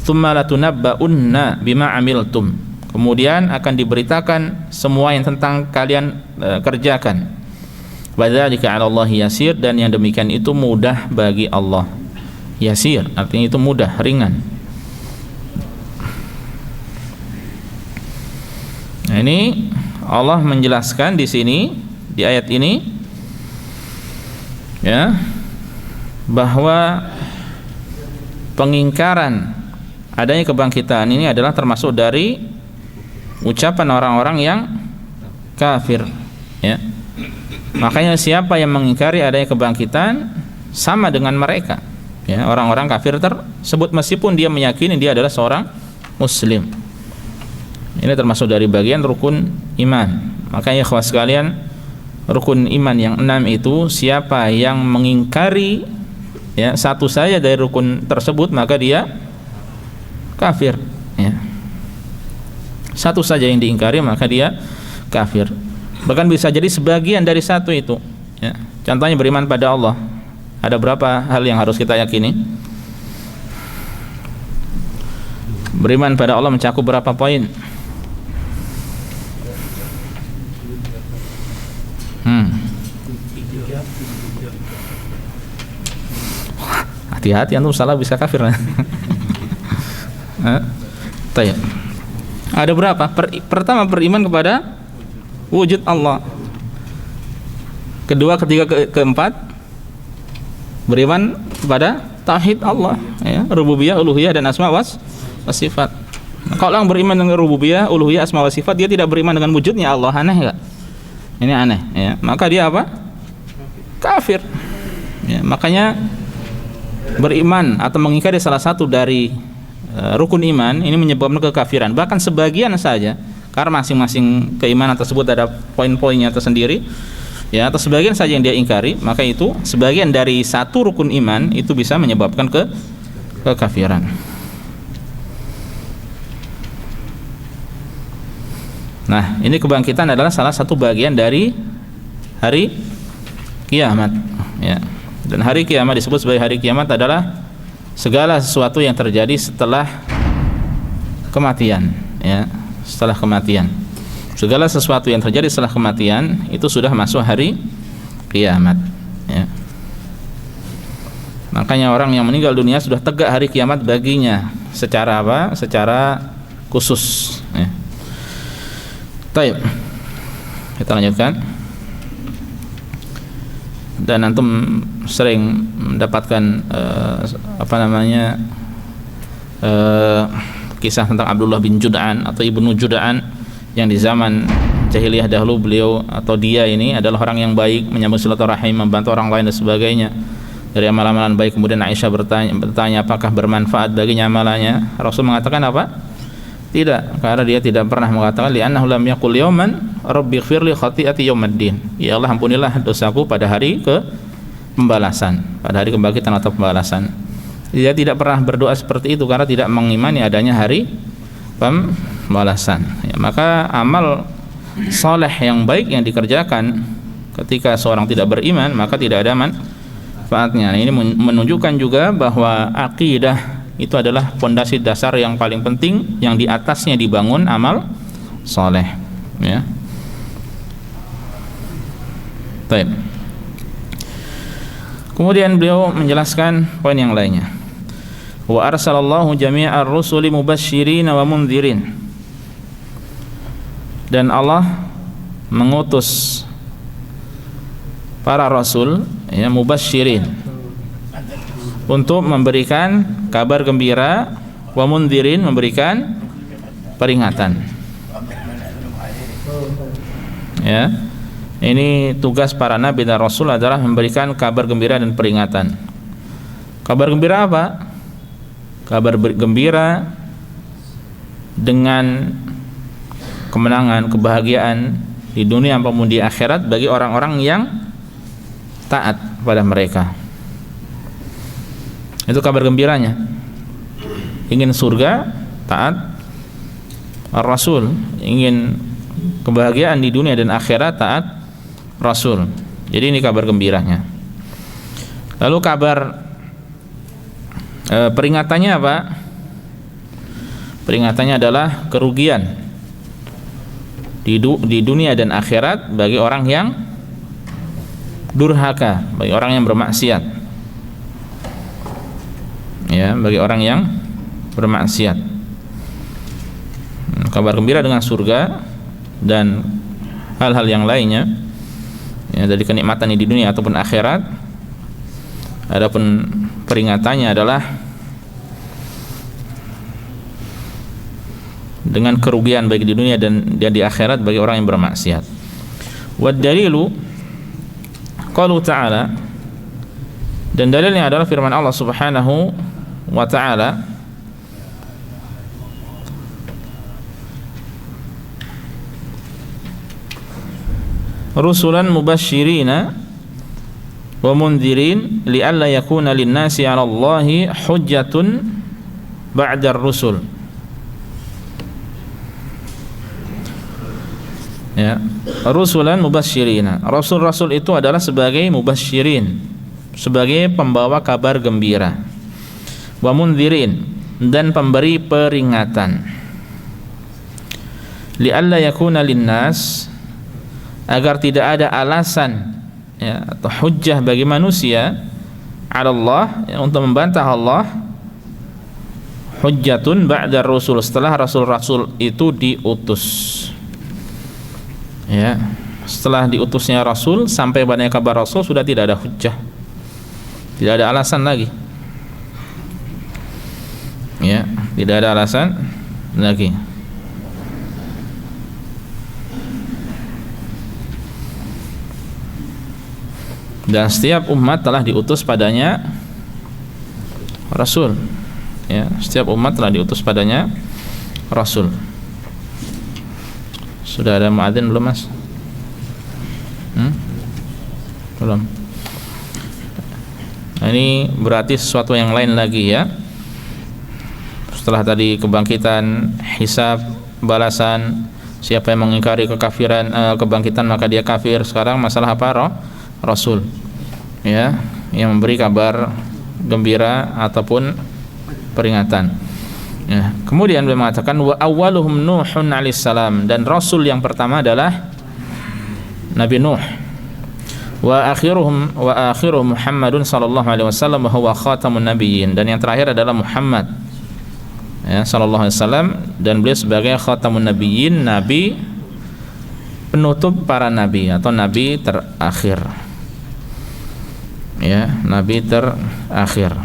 tsumma latunabba'unna bima 'amiltum, kemudian akan diberitakan semua yang tentang kalian kerjakan. Wa dzalika 'ala Allahi yasir, dan yang demikian itu mudah bagi Allah. Yasir artinya itu mudah, ringan. Nah, ini Allah menjelaskan di sini, di ayat ini, ya, bahwa pengingkaran adanya kebangkitan ini adalah termasuk dari ucapan orang-orang yang kafir, ya. Makanya siapa yang mengingkari adanya kebangkitan sama dengan mereka, ya, orang-orang kafir tersebut, meskipun dia meyakini dia adalah seorang muslim. Ini termasuk dari bagian rukun iman. Makanya ikhwas sekalian, rukun iman yang 6 itu, siapa yang mengingkari, ya, satu saja dari rukun tersebut, maka dia kafir, ya. Satu saja yang diingkari, maka dia kafir. Bahkan bisa jadi sebagian dari satu itu, ya. Contohnya beriman pada Allah. Ada berapa hal yang harus kita yakini? Beriman pada Allah mencakup berapa poin? Hati-hati, antum salah bisa kafir. Tayyib. Ada berapa? Pertama, beriman kepada wujud Allah. Kedua, ketiga, keempat, beriman kepada tauhid Allah, ya, rububiyah, uluhiyah, dan asma wa sifat. Kalau orang beriman dengan rububiyah, uluhiyah, asma wa sifat, dia tidak beriman dengan wujudnya Allah, aneh enggak? Ini aneh, ya. Maka dia apa? Kafir. Ya, makanya beriman atau mengingkari salah satu dari rukun iman ini menyebabkan kekafiran. Bahkan sebagian saja, karena masing-masing keimanan tersebut ada poin-poinnya tersendiri, ya, atau sebagian saja yang dia ingkari, maka itu sebagian dari satu rukun iman itu bisa menyebabkan kekafiran. Nah, ini kebangkitan adalah salah satu bagian dari hari kiamat, ya. Dan hari kiamat disebut sebagai hari kiamat adalah segala sesuatu yang terjadi setelah kematian, ya, setelah kematian. Segala sesuatu yang terjadi setelah kematian itu sudah masuk hari kiamat, ya. Makanya orang yang meninggal dunia sudah tegak hari kiamat baginya secara apa? Secara khusus, ya. Baik. Kita lanjutkan. Dan antum sering mendapatkan kisah tentang Abdullah bin Jud'an atau Ibnu Jud'an, yang di zaman jahiliyah dahulu beliau atau dia ini adalah orang yang baik, menyambung silaturahim, membantu orang lain dan sebagainya. Dari amalan-amalan baik, kemudian Aisyah bertanya apakah bermanfaat baginya amalannya. Rasul mengatakan apa? Tidak, karena dia tidak pernah mengatakan li'annahu lam yaqul yawman rabbighfirli khati'ati yaumiddin. Ya Allah, ampunilah dosaku pada hari pembalasan, pada hari kebangkitan atau pembalasan. Dia tidak pernah berdoa seperti itu karena tidak mengimani adanya hari pembalasan, ya. Maka amal soleh yang baik yang dikerjakan ketika seorang tidak beriman, maka tidak ada manfaatnya. Ini menunjukkan juga bahwa akidah itu adalah pondasi dasar yang paling penting, yang di atasnya dibangun amal soleh, ya. Baik. Kemudian beliau menjelaskan poin yang lainnya. Wa arsalallahu jami'ar rusuli mubasysyirin wa mundzirin. Dan Allah mengutus para rasul, ya, mubasysyirin, untuk memberikan kabar gembira, wa mundhirin, memberikan peringatan. Ya, ini tugas para nabi dan rasul adalah memberikan kabar gembira dan peringatan. Kabar gembira apa? Kabar gembira dengan kemenangan, kebahagiaan di dunia maupun di akhirat bagi orang-orang yang taat pada mereka. Itu kabar gembiranya. Ingin surga, taat Rasul. Ingin kebahagiaan di dunia dan akhirat, taat Rasul. Jadi ini kabar gembiranya. Lalu kabar peringatannya apa? Peringatannya adalah kerugian di dunia dan akhirat bagi orang yang durhaka, bagi orang yang bermaksiat. Ya, bagi orang yang bermaksiat. Kabar gembira dengan surga dan hal-hal yang lainnya, ya, dari kenikmatan di dunia ataupun akhirat. Adapun peringatannya adalah dengan kerugian baik di dunia dan di akhirat bagi orang yang bermaksiat. Wad dalilu qalu ta'ala, dan dalilnya adalah firman Allah Subhanahu wa ta'ala, rusulan mubasysyirina wa mundhirin li'alla yakuna lin-nasi 'ala Allahi hujjatun ba'da ar-rusul. Ya, rusulan mubasysyirina. Rasul-rasul itu adalah sebagai mubasysyirin, sebagai pembawa kabar gembira. Wa mundhirin, dan pemberi peringatan. Li'alla yakuna linnas, agar tidak ada alasan, ya, atau hujjah bagi manusia 'ala Allah, ya, untuk membantah Allah, hujjatun ba'da rasul, setelah rasul-rasul itu diutus. Ya, setelah diutusnya Rasul sampai pada kabar Rasul sudah tidak ada hujjah, tidak ada alasan lagi. Ya, tidak ada alasan lagi. Dan setiap umat telah diutus padanya Rasul. Ya, setiap umat telah diutus padanya Rasul. Sudah ada muadzin belum, Mas? Belum. Nah, ini berarti sesuatu yang lain lagi, ya. Setelah tadi kebangkitan, hisab, balasan, siapa yang mengingkari kekafiran, kebangkitan maka dia kafir. Sekarang masalah apa? Rasul, ya, yang memberi kabar gembira ataupun peringatan. Ya. Kemudian beliau mengatakan wa awwaluhum Nuhun alaihissalam, dan rasul yang pertama adalah Nabi Nuh. Wa akhiruhum Muhammadun sallallahu alaihi wasallam wa huwa khatamun nabiyyin, dan yang terakhir adalah Muhammad, ya, sallallahu alaihi wasallam, dan beliau sebagai khatamun nabiyyin, nabi penutup para nabi atau nabi terakhir. Ya, nabi terakhir.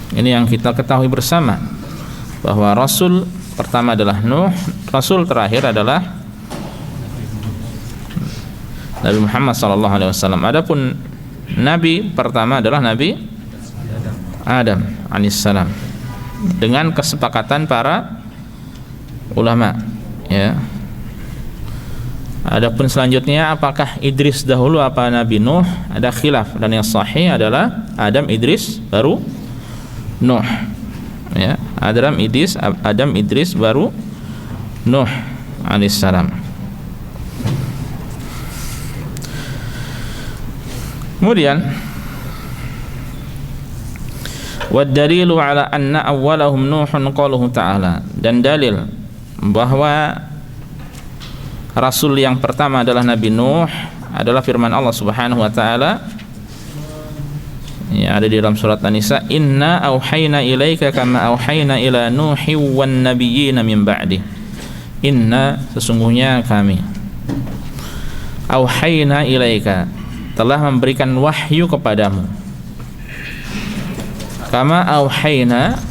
Ini yang kita ketahui bersama, bahwa rasul pertama adalah Nuh, rasul terakhir adalah Nabi Muhammad sallallahu alaihi wasallam. Adapun nabi pertama adalah Nabi Adam alaihissalam, dengan kesepakatan para ulama, ya. Adapun selanjutnya apakah Idris dahulu apa Nabi Nuh, ada khilaf, dan yang sahih adalah Adam Idris baru Nuh, ya. Adam Idris baru Nuh alaihissalam. Kemudian wad dalilu ala anna awwalahum Nuhun qaluhu ta'ala, dan dalil bahwa rasul yang pertama adalah Nabi Nuh adalah firman Allah Subhanahu wa taala, Ya, ada di dalam surat An-Nisa, inna auhayna ilaika kama auhayna ila Nuhi wan nabiyyina min ba'di. Inna, sesungguhnya kami, auhayna ilaika, telah memberikan wahyu kepadamu, kama auhayna,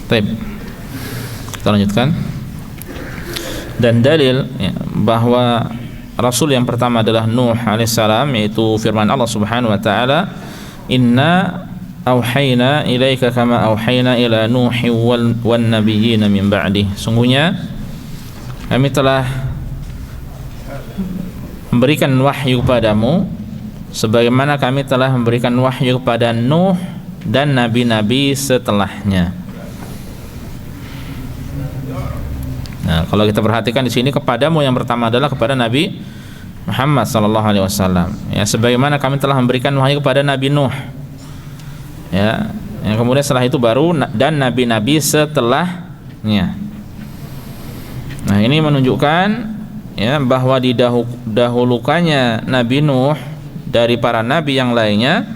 Baik, kita lanjutkan. Dan dalil ya, bahwa Rasul yang pertama adalah Nuh alaihissalam, yaitu firman Allah subhanahu wa ta'ala, inna auhayna ilaika kama auhayna ila Nuhi wan nabiyyina min ba'di. Sungguhnya kami telah memberikan wahyu kepadamu sebagaimana kami telah memberikan wahyu kepada Nuh dan nabi-nabi setelahnya. Nah, kalau kita perhatikan di sini, kepadamu yang pertama adalah kepada Nabi Muhammad sallallahu alaihi wasallam. Ya, sebagaimana kami telah memberikan wahyu kepada Nabi Nuh. Ya, yang kemudian setelah itu baru dan nabi-nabi setelahnya. Nah, ini menunjukkan ya bahwa didahulukannya Nabi Nuh dari para nabi yang lainnya.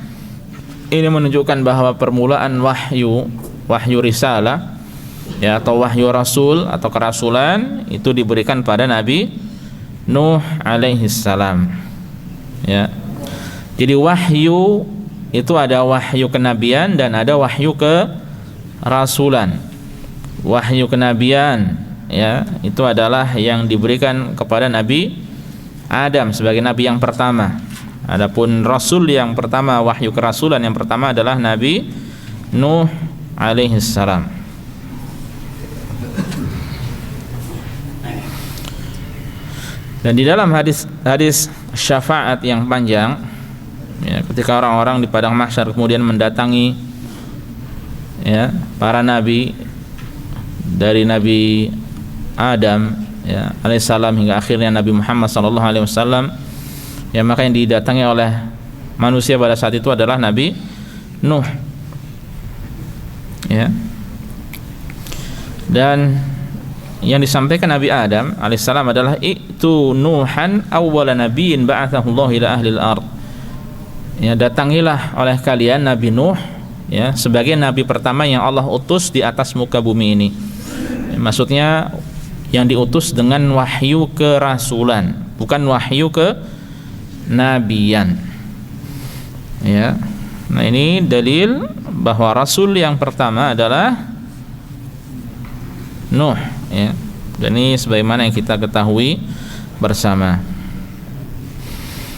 Ini menunjukkan bahwa permulaan wahyu risalah ya, atau wahyu rasul atau kerasulan itu diberikan pada Nabi Nuh alaihissalam. Ya. Jadi wahyu itu ada wahyu kenabian dan ada wahyu kerasulan. Wahyu kenabian ya, itu adalah yang diberikan kepada Nabi Adam sebagai nabi yang pertama. Adapun rasul yang pertama, wahyu kerasulan yang pertama adalah Nabi Nuh alaihissalam. Dan di dalam hadis syafaat yang panjang ya, ketika orang-orang di padang mahsyar kemudian mendatangi ya para nabi dari Nabi Adam ya alaihissalam hingga akhirnya Nabi Muhammad sallallahu alaihi wasallam, ya maka yang didatangi oleh manusia pada saat itu adalah Nabi Nuh ya. Dan yang disampaikan Nabi Adam alaihissalam adalah itu Nuhan awwala nabiyyin ba'athahu Allah ila ahlil ard. Ya, datangilah oleh kalian Nabi Nuh ya sebagai nabi pertama yang Allah utus di atas muka bumi ini. Ya, maksudnya yang diutus dengan wahyu kerasulan, bukan wahyu ke nabiyan. Ya. Nah, ini dalil bahwa rasul yang pertama adalah Nuh, ya. Dan ini sebagaimana yang kita ketahui bersama.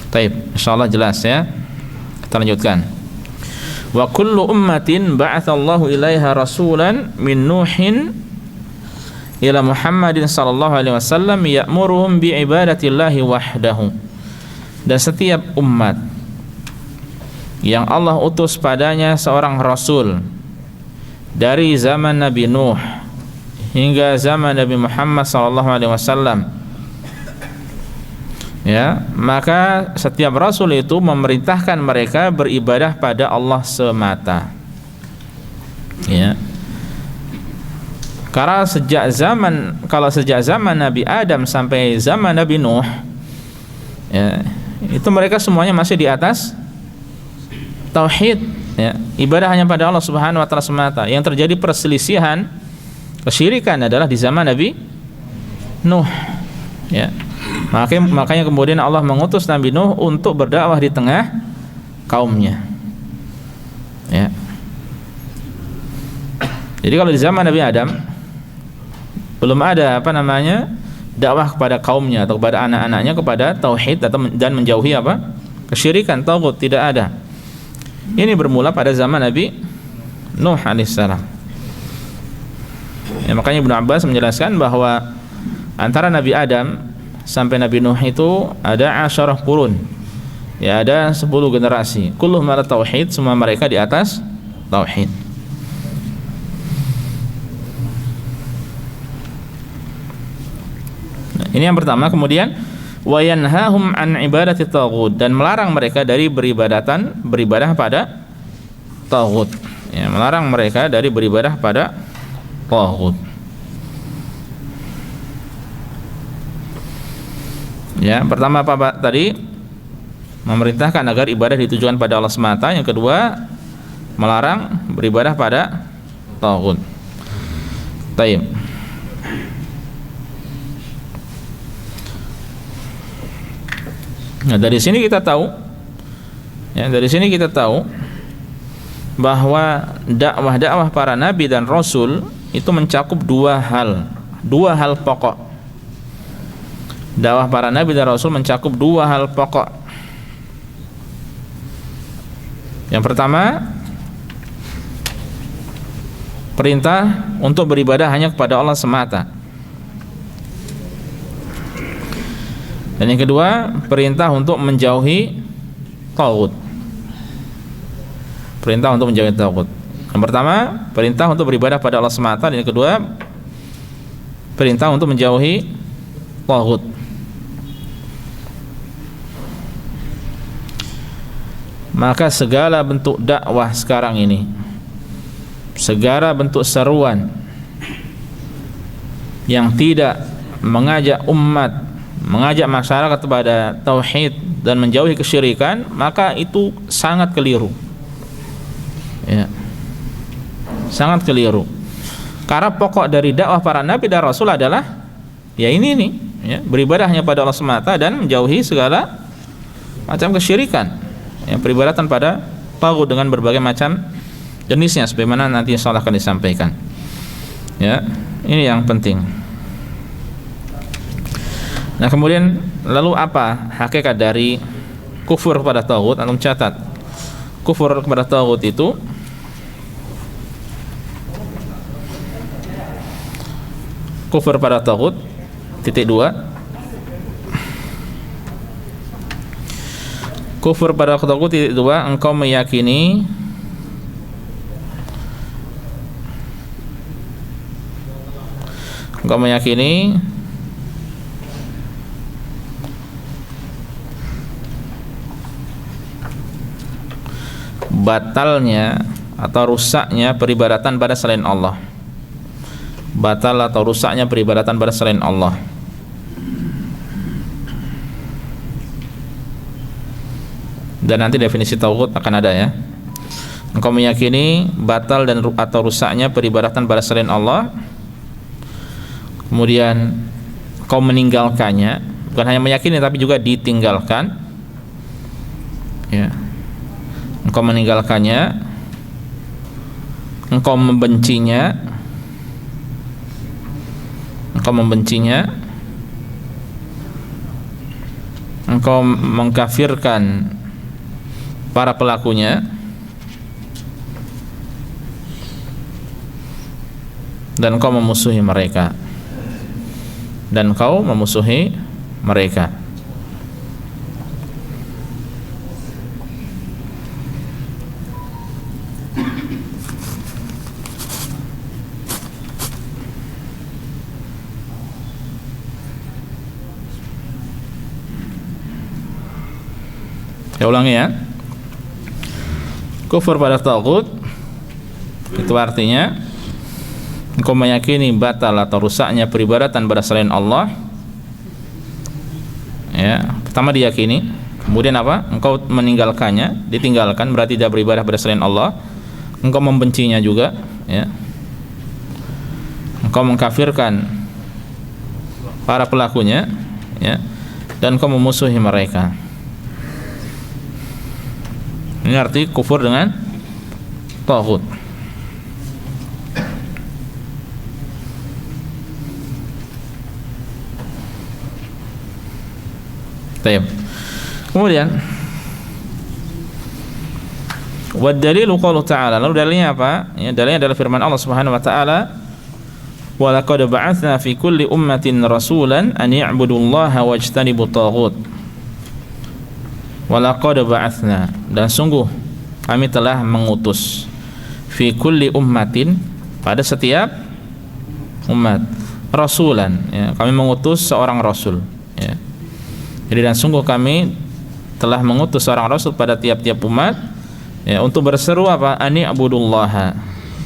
Baik, insyaallah jelas ya. Kita lanjutkan. Wa kullu ummatin ba'atsallahu ilaiha rasulan min Nuhin ila Muhammadin sallallahu alaihi wasallam ya'muruhum bi ibadatillahi wahdahu. Dan setiap umat yang Allah utus padanya seorang rasul dari zaman Nabi Nuh hingga zaman Nabi Muhammad sallallahu alaihi wasallam, ya, maka setiap rasul itu memerintahkan mereka beribadah pada Allah semata. Ya. Karena kalau sejak zaman Nabi Adam sampai zaman Nabi Nuh, ya, itu mereka semuanya masih di atas tauhid, ya, ibadah hanya pada Allah Subhanahu wa taala semata. Yang terjadi perselisihan, kesyirikan adalah di zaman Nabi Nuh, ya. Makanya kemudian Allah mengutus Nabi Nuh untuk berdakwah di tengah kaumnya. Ya. Jadi kalau di zaman Nabi Adam belum ada dakwah kepada kaumnya atau kepada anak-anaknya kepada tauhid dan menjauhi kesyirikan, taghut, tidak ada. Ini bermula pada zaman Nabi Nuh alaihissalam. Ya, makanya Ibnu Abbas menjelaskan bahwa antara Nabi Adam sampai Nabi Nuh itu ada 10 qurun. Ya, ada 10 generasi. Kulluhum ala tauhid, semua mereka di atas tauhid. Nah, ini yang pertama. Kemudian wa yanhahum an ibadati taghut, dan melarang mereka dari beribadah pada taghut. Ya, melarang mereka dari beribadah pada taghut. Ya, pertama apa Pak tadi? Memerintahkan agar ibadah ditujukan pada Allah semata. Yang kedua, melarang beribadah pada taghut. Taib. Nah, dari sini kita tahu bahwa dakwah para nabi dan rasul itu mencakup dua hal pokok. Dakwah para nabi dan rasul mencakup dua hal pokok. Yang pertama, perintah untuk beribadah hanya kepada Allah semata. Dan yang kedua, perintah untuk menjauhi taghut. Perintah untuk menjauhi taghut. Yang pertama, perintah untuk beribadah pada Allah semata, dan yang kedua, perintah untuk menjauhi taghut. Maka segala bentuk dakwah sekarang ini, segala bentuk seruan yang tidak mengajak umat, mengajak masyarakat kepada tauhid dan menjauhi kesyirikan, maka itu sangat keliru. Ya. Sangat keliru. Karena pokok dari dakwah para nabi dan rasul adalah ya ini nih, ya, beribadah hanya pada Allah semata dan menjauhi segala macam kesyirikan. Ya, peribadatan pada taghut dengan berbagai macam jenisnya, sebagaimana nanti insyaallah akan disampaikan. Ya, ini yang penting. Nah, kemudian lalu apa hakikat dari kufur kepada taghut? Antum catat. Kufur kepada taghut itu kufur pada taghut titik 2. Kufur pada taghut titik 2, engkau meyakini batalnya atau rusaknya peribadatan pada selain Allah. Batal atau rusaknya peribadatan pada selain Allah. Dan nanti definisi taghut akan ada, ya. Engkau meyakini batal dan atau rusaknya peribadatan pada selain Allah, kemudian kau meninggalkannya, bukan hanya meyakini tapi juga ditinggalkan. Ya. Engkau meninggalkannya, engkau membencinya, engkau mengkafirkan para pelakunya, dan engkau memusuhi mereka. Saya ulangi ya. Kufur pada taghut itu artinya engkau meyakini batal atau rusaknya peribadatan pada selain Allah. Ya, pertama diyakini, kemudian apa? Engkau meninggalkannya, ditinggalkan berarti tidak beribadah pada selain Allah. Engkau membencinya juga, ya. Engkau mengkafirkan para pelakunya, ya, dan engkau memusuhi mereka. Ini arti kufur dengan taghut. Baik. Kemudian wad dalilu qaulu ta'ala. Lalu dalilnya apa? Ya, dalilnya adalah firman Allah Subhanahu wa taala, "Wa laqad ba'atsna fi kulli ummatin rasulan an ya'budullaha wajtanibut taghut." Walaqad ba'atsna, dan sungguh kami telah mengutus, fi kulli ummatin, pada setiap umat, rasulan, ya, kami mengutus seorang rasul, ya. Jadi dan sungguh kami telah mengutus seorang rasul pada tiap-tiap umat, ya, untuk berseru apa? Ani abudullaha,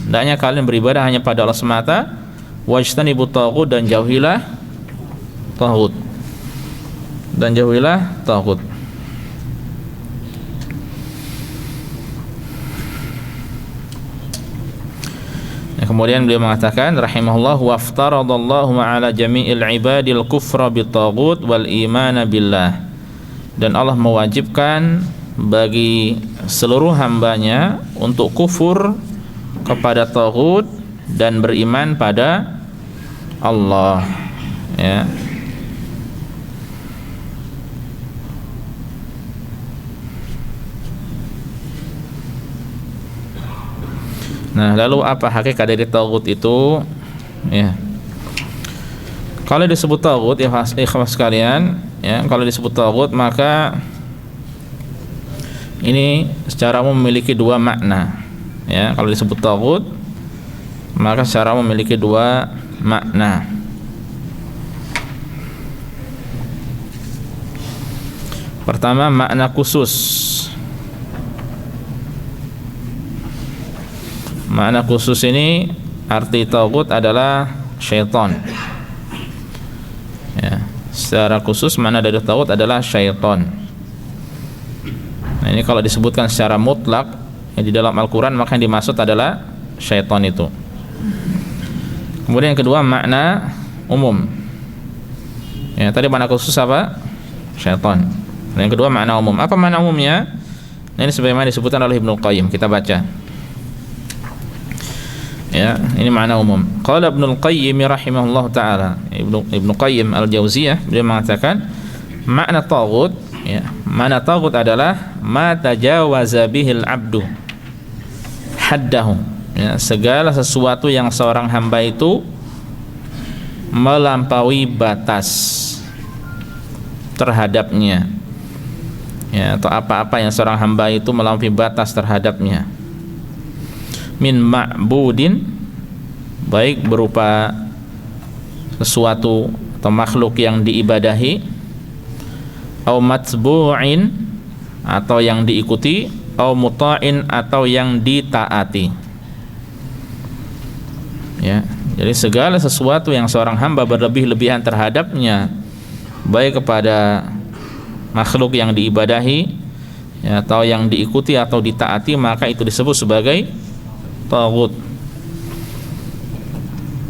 hendaknya kalian beribadah hanya pada Allah semata, wajtanibut taghut, dan jauhilah taghut. Kemudian beliau mengatakan rahimahullah, waftaradallahu ma'ala jami'il ibadil kufra bitaghut wal imana billah, dan Allah mewajibkan bagi seluruh hambanya untuk kufur kepada taghut dan beriman pada Allah, ya. Nah, lalu apa hakikat dari taghut itu? Ya. Kalau disebut taghut, ya ikhwas sekalian, ya, kalau disebut taghut maka ini secara umum memiliki dua makna. Ya, kalau disebut taghut maka secara umum memiliki dua makna. Pertama, makna khusus. Makna khusus ini arti taghut adalah syaitan. Ya, secara khusus makna dari taghut adalah syaitan. Nah, ini kalau disebutkan secara mutlak, ya, di dalam Al-Quran, maka yang dimaksud adalah syaitan itu. Kemudian yang kedua, makna umum. Ya, tadi makna khusus apa? Syaitan. Dan yang kedua, makna umum. Apa makna umumnya? Nah, ini sebagaimana disebutkan oleh Ibnu Qayyim. Kita baca. Ya, ini makna umum. Qala Ibnu Qayyim rahimahullah taala, Ibnu Qayyim al-Jauziyah, beliau mengatakan makna taghut, ya, makna taghut adalah ma tajawaza bihil abdu haddahu, ya, segala sesuatu yang seorang hamba itu melampaui batas terhadapnya, ya, atau apa-apa yang seorang hamba itu melampaui batas terhadapnya, min ma'budin, baik berupa sesuatu atau makhluk yang diibadahi, au matbu'in, atau yang diikuti, au muta'in, atau yang ditaati. Ya, jadi segala sesuatu yang seorang hamba berlebih-lebihan terhadapnya, baik kepada makhluk yang diibadahi, ya, atau yang diikuti atau ditaati, maka itu disebut sebagai taghut.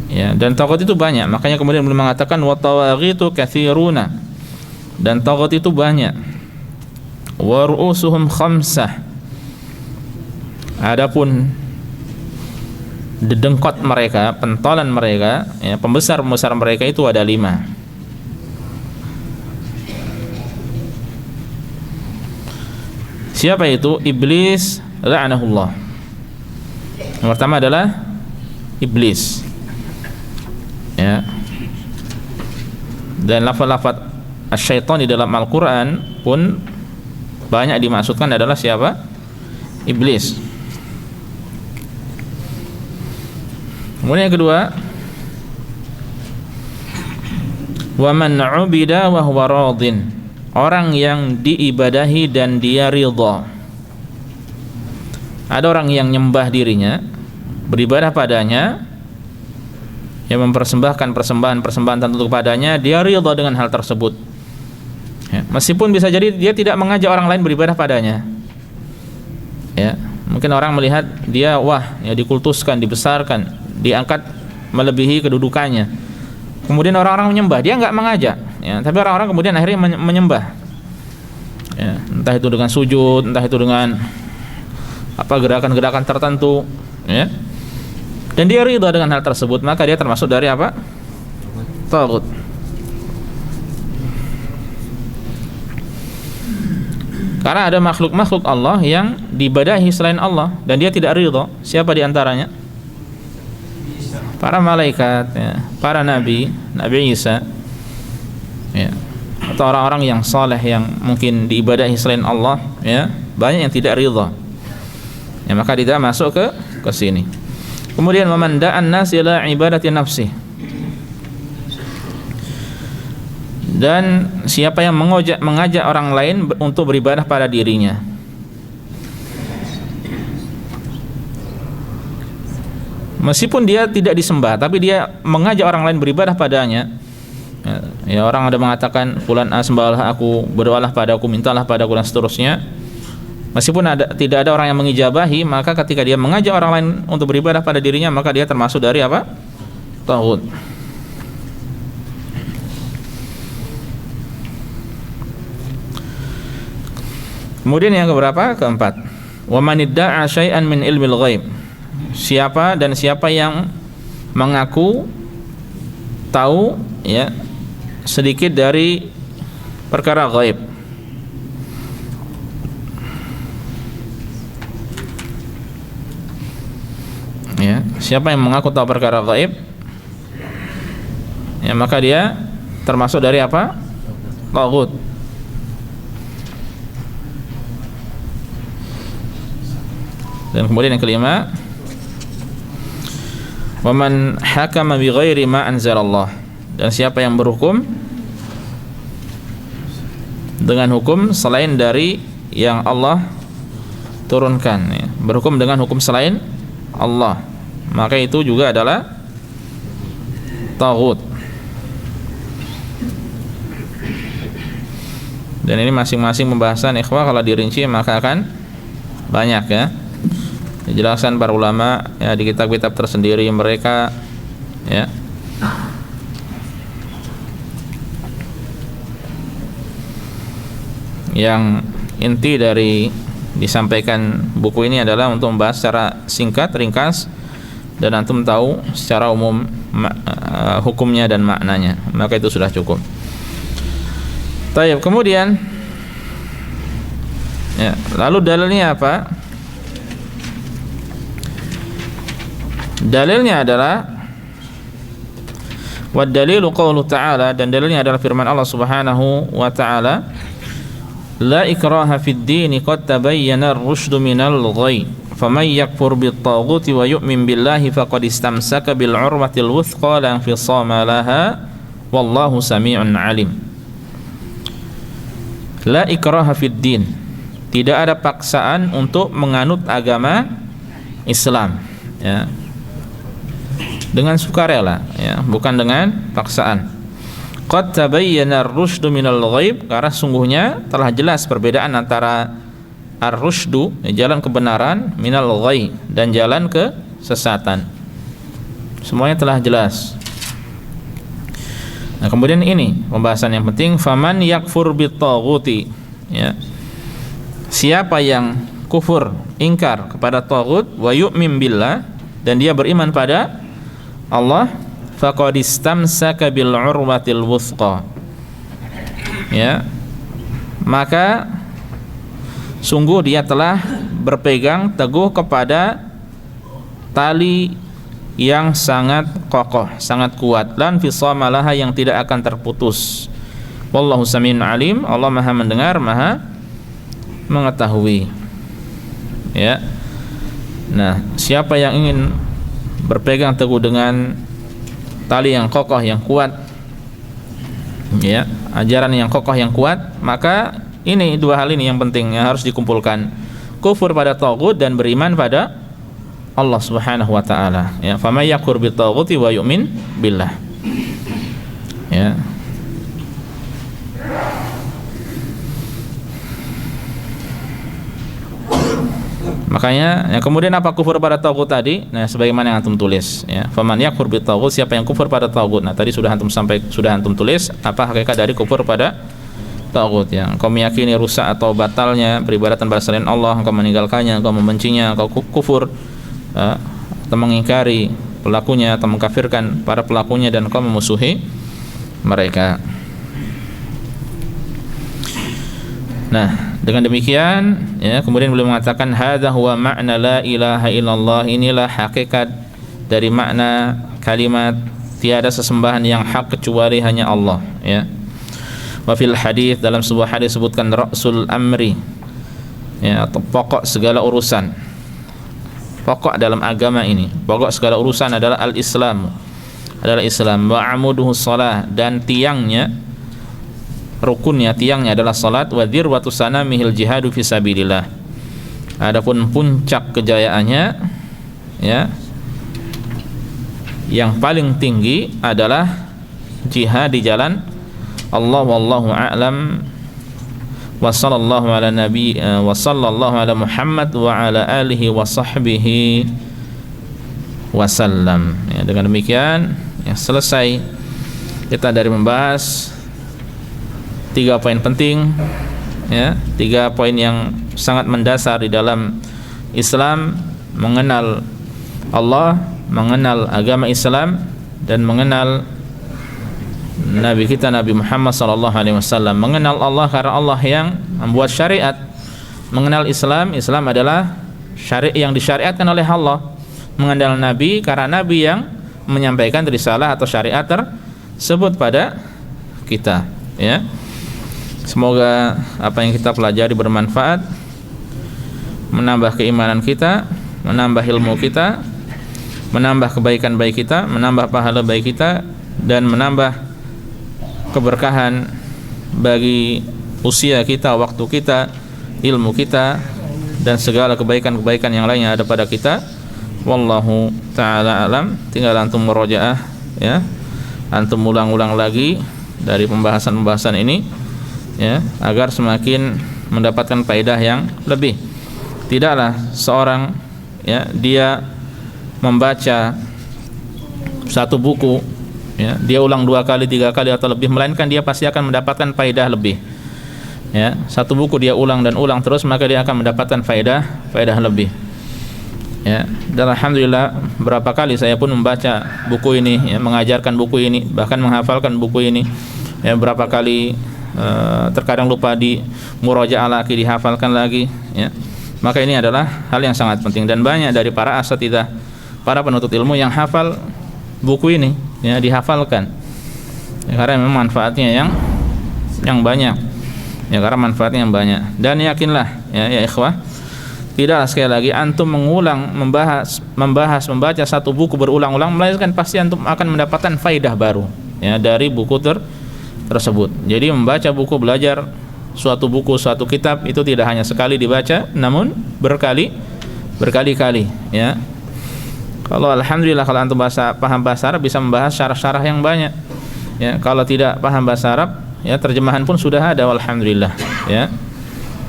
Ya, dan taghut itu banyak, makanya kemudian beliau mengatakan wa tawaghitu katsiruna, Dan taghut itu banyak. Wa ru'usuhum khamsah. Adapun dedengkot mereka, pentolan mereka, ya, pembesar-pembesar mereka itu ada 5. Siapa itu? Iblis la'anahullah. Yang pertama adalah iblis. Ya. Dan lafaz-lafaz asy-syaitan di dalam Al-Qur'an pun banyak dimaksudkan adalah siapa? Iblis. Kemudian yang kedua, wa man 'ubida wa huwa radin. Orang yang diibadahi dan dia ridha. Ada orang yang nyembah dirinya, beribadah padanya, yang mempersembahkan persembahan tertentu kepadanya, dia ridha dengan hal tersebut. Ya, meskipun bisa jadi dia tidak mengajak orang lain beribadah padanya. Ya, mungkin orang melihat dia wah, ya dikultuskan, dibesarkan, diangkat melebihi kedudukannya. Kemudian orang-orang menyembah, dia enggak mengajak, ya, tapi orang-orang kemudian akhirnya menyembah. Ya, entah itu dengan sujud, entah itu dengan apa gerakan-gerakan tertentu, ya. Dan dia ridha dengan hal tersebut, maka dia termasuk dari apa? Taghut. Karena ada makhluk-makhluk Allah yang diibadahi selain Allah dan dia tidak ridha. Siapa di antaranya? Para malaikat, ya, para nabi, Nabi Isa, ya, atau orang-orang yang saleh yang mungkin diibadahi selain Allah, ya, banyak yang tidak ridha. Ya, maka dia masuk ke sini. Kemudian memanda'an nas ila ibadati nafsi. Dan siapa yang mengajak orang lain untuk beribadah pada dirinya. Meskipun dia tidak disembah, tapi dia mengajak orang lain beribadah padanya. Ya, orang ada mengatakan fulan sembahlah aku, berdoalah padaku, mintalah padaku dan seterusnya. Meskipun tidak ada orang yang mengijabahi, maka ketika dia mengajak orang lain untuk beribadah pada dirinya, maka dia termasuk dari apa? Taghut. Kemudian yang keberapa? Keempat. Wa man idda'a syai'an min ilmil ghaib. Siapa yang mengaku tahu, ya, sedikit dari perkara ghaib. Ya, siapa yang mengaku tahu perkara ghaib, ya, maka dia termasuk dari apa? Taghut. Dan kemudian yang kelima, wa man hakama bi ghairi ma anzalallah. Dan siapa yang berhukum dengan hukum selain dari yang Allah turunkan, ya, berhukum dengan hukum selain Allah, maka itu juga adalah taghut. Dan ini masing-masing pembahasan ikhwah kalau dirinci maka akan banyak, ya. Dijelaskan para ulama, ya, di kitab-kitab tersendiri mereka, ya. Yang inti dari disampaikan buku ini adalah untuk membahas secara singkat, ringkas, dan antum tahu secara umum hukumnya dan maknanya, maka itu sudah cukup. Baik, kemudian, ya, lalu dalilnya apa? Dalilnya adalah wa dalilu qaulu ta'ala, dan dalilnya adalah firman Allah Subhanahu wa ta'ala, la ikraha fid din qad tabayyana ar-rusydu minal ghayy faman yakfur bit taghuti wa yu'min billahi faqad istamsaka bil 'urwatil wuthqa la infisama laha wallahu samii'un 'alim. La ikraha fid din, tidak ada paksaan untuk menganut agama Islam, ya, dengan sukarela, ya, bukan dengan paksaan. Qad tabayyana ar-rusydu minal ghaib, karena sungguhnya telah jelas perbedaan antara ar-rusydu, jalan kebenaran, minal ghaib, dan jalan kesesatan. Semuanya telah jelas. Nah, kemudian ini pembahasan yang penting, faman yakfur bitaghuti, ya. Siapa yang kufur, ingkar kepada taghut, wa yu'min billah, dan dia beriman pada Allah, faqad istamsaka bil urwatil wuthqa. Ya. Maka sungguh dia telah berpegang teguh kepada tali yang sangat kokoh, sangat kuat, lan fisama laha, yang tidak akan terputus. Wallahu samiun alim, Allah Maha mendengar, Maha mengetahui. Ya. Nah, siapa yang ingin berpegang teguh dengan tali yang kokoh, yang kuat, ya, ajaran yang kokoh, yang kuat, maka ini dua hal ini yang penting yang harus dikumpulkan: kufur pada taghut dan beriman pada Allah Subhanahu wa taala. Ya, faman yakfur bitaghuti wa yu'min billah. Ya. Makanya yang kemudian apa kufur pada taghut tadi? Nah, sebagaimana yang antum tulis, ya. Faman yakfur bitaghut, siapa yang kufur pada taghut. Nah, tadi sudah antum tulis apa hakikat dari kufur pada taghut, ya. Engkau meyakini rusak atau batalnya peribadatan pada selain Allah, engkau meninggalkannya, engkau membencinya, engkau kufur, atau mengingkari pelakunya atau mengkafirkan para pelakunya, dan engkau memusuhi mereka. Nah, dengan demikian, ya, kemudian beliau mengatakan hadza huwa ma'na la ilaha illallah, inilah hakikat dari makna kalimat tiada sesembahan yang hak kecuali hanya Allah, ya. Wa fil hadis, dalam sebuah hadis sebutkan ra'sul amri, ya, atau pokok segala urusan. Pokok dalam agama ini, pokok segala urusan adalah al-Islam, adalah Islam. Wa amuduhu shalah, dan tiangnya, rukunnya, tiangnya adalah salat. Wa dzirwatu sanamihil jihadu fisabilillah. Adapun puncak kejayaannya, ya, yang paling tinggi adalah jihad di jalan Allah. Wallahu a'lam. Wa sallallahu ala nabi wa sallallahu ala Muhammad wa ala alihi wa sahbihi wasallam. Ya, dengan demikian, ya, selesai kita dari membahas 3 poin penting, ya, 3 poin yang sangat mendasar di dalam Islam: mengenal Allah, mengenal agama Islam, dan mengenal Nabi kita Nabi Muhammad SAW. Mengenal Allah karena Allah yang membuat syariat. Mengenal Islam, Islam adalah syariat yang disyariatkan oleh Allah. Mengenal Nabi karena Nabi yang menyampaikan risalah atau syariat tersebut pada kita, ya. Semoga apa yang kita pelajari bermanfaat, menambah keimanan kita, menambah ilmu kita, menambah kebaikan baik kita, menambah pahala baik kita, dan menambah keberkahan bagi usia kita, waktu kita, ilmu kita, dan segala kebaikan-kebaikan yang lainnya ada pada kita. Wallahu ta'ala alam. Tinggal antum murojaah, ya, antum ulang-ulang lagi dari pembahasan-pembahasan ini, ya, agar semakin mendapatkan faedah yang lebih. Tidaklah seorang, ya, dia membaca satu buku, ya, dia ulang 2 kali, 3 kali atau lebih, melainkan dia pasti akan mendapatkan faedah lebih. Ya, satu buku dia ulang dan ulang terus, maka dia akan mendapatkan faedah lebih. Ya, dan alhamdulillah berapa kali saya pun membaca buku ini, ya, mengajarkan buku ini, bahkan menghafalkan buku ini. Ya, berapa kali terkadang lupa di murojaah lagi, dihafalkan lagi, ya. Maka ini adalah hal yang sangat penting, dan banyak dari para asatidzah, para penuntut ilmu yang hafal buku ini, ya, dihafalkan, ya, karena memang manfaatnya yang banyak, ya, karena manfaatnya yang banyak. Dan yakinlah, ya ikhwah, tidaklah sekali lagi antum mengulang, membaca satu buku berulang-ulang, melainkan pasti antum akan mendapatkan faidah baru, ya, dari buku tersebut. Jadi membaca buku, belajar suatu buku, suatu kitab, itu tidak hanya sekali dibaca, namun berkali-kali, ya. Kalau alhamdulillah, kalau antum paham bahasa Arab, bisa membahas syarah-syarah yang banyak, ya. Kalau tidak paham bahasa Arab, ya, terjemahan pun sudah ada, alhamdulillah, ya.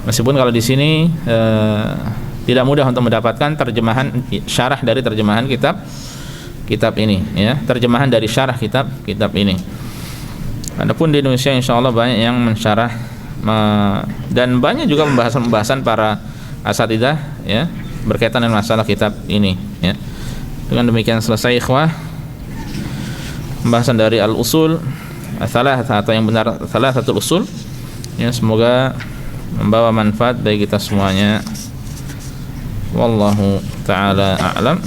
Meskipun kalau di sini tidak mudah untuk mendapatkan terjemahan, syarah dari terjemahan kitab ini, ya, terjemahan dari syarah kitab ini. Adapun di Indonesia insya Allah banyak yang mensyarah dan banyak juga pembahasan para asatidzah ya berkaitan dengan masalah kitab ini ya. Dengan demikian selesai ikhwah pembahasan dari al-usul ats-tsalatsah atau yang benar tsalatsatul usul ya, semoga membawa manfaat bagi kita semuanya. Wallahu taala a'lam.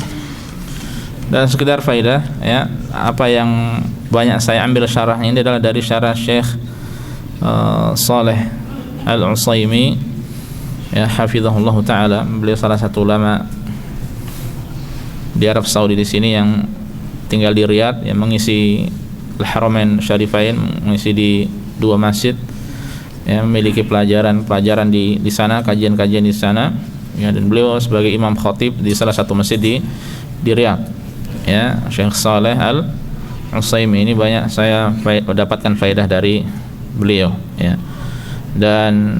Dan sekedar faedah ya, apa yang banyak saya ambil syarahnya ini adalah dari syarah Syekh Shalih Al-Utsaimin ya hafizahullah taala. Beliau salah satu ulama di Arab Saudi di sini yang tinggal di Riyadh, yang mengisi Al-Haramain Syarifain, mengisi di 2 masjid ya, memiliki pelajaran di sana, kajian-kajian di sana ya, dan beliau sebagai imam khatib di salah satu masjid di Riyadh ya. Syekh Shalih Al-Utsaimin ini banyak saya mendapatkan faedah dari beliau ya, dan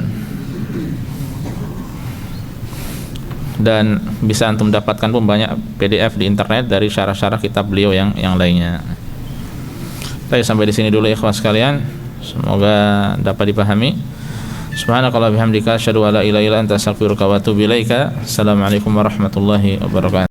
bisa antum dapatkan pun banyak PDF di internet dari syarah-syarah kitab beliau yang lainnya. Baik, sampai di sini dulu ikhwan sekalian, semoga dapat dipahami. Subhanakallahumma bihamdika asyhadu an la ilaha illa anta astaghfiruka wa atubu ilaika. Assalamualaikum warahmatullahi wabarakatuh.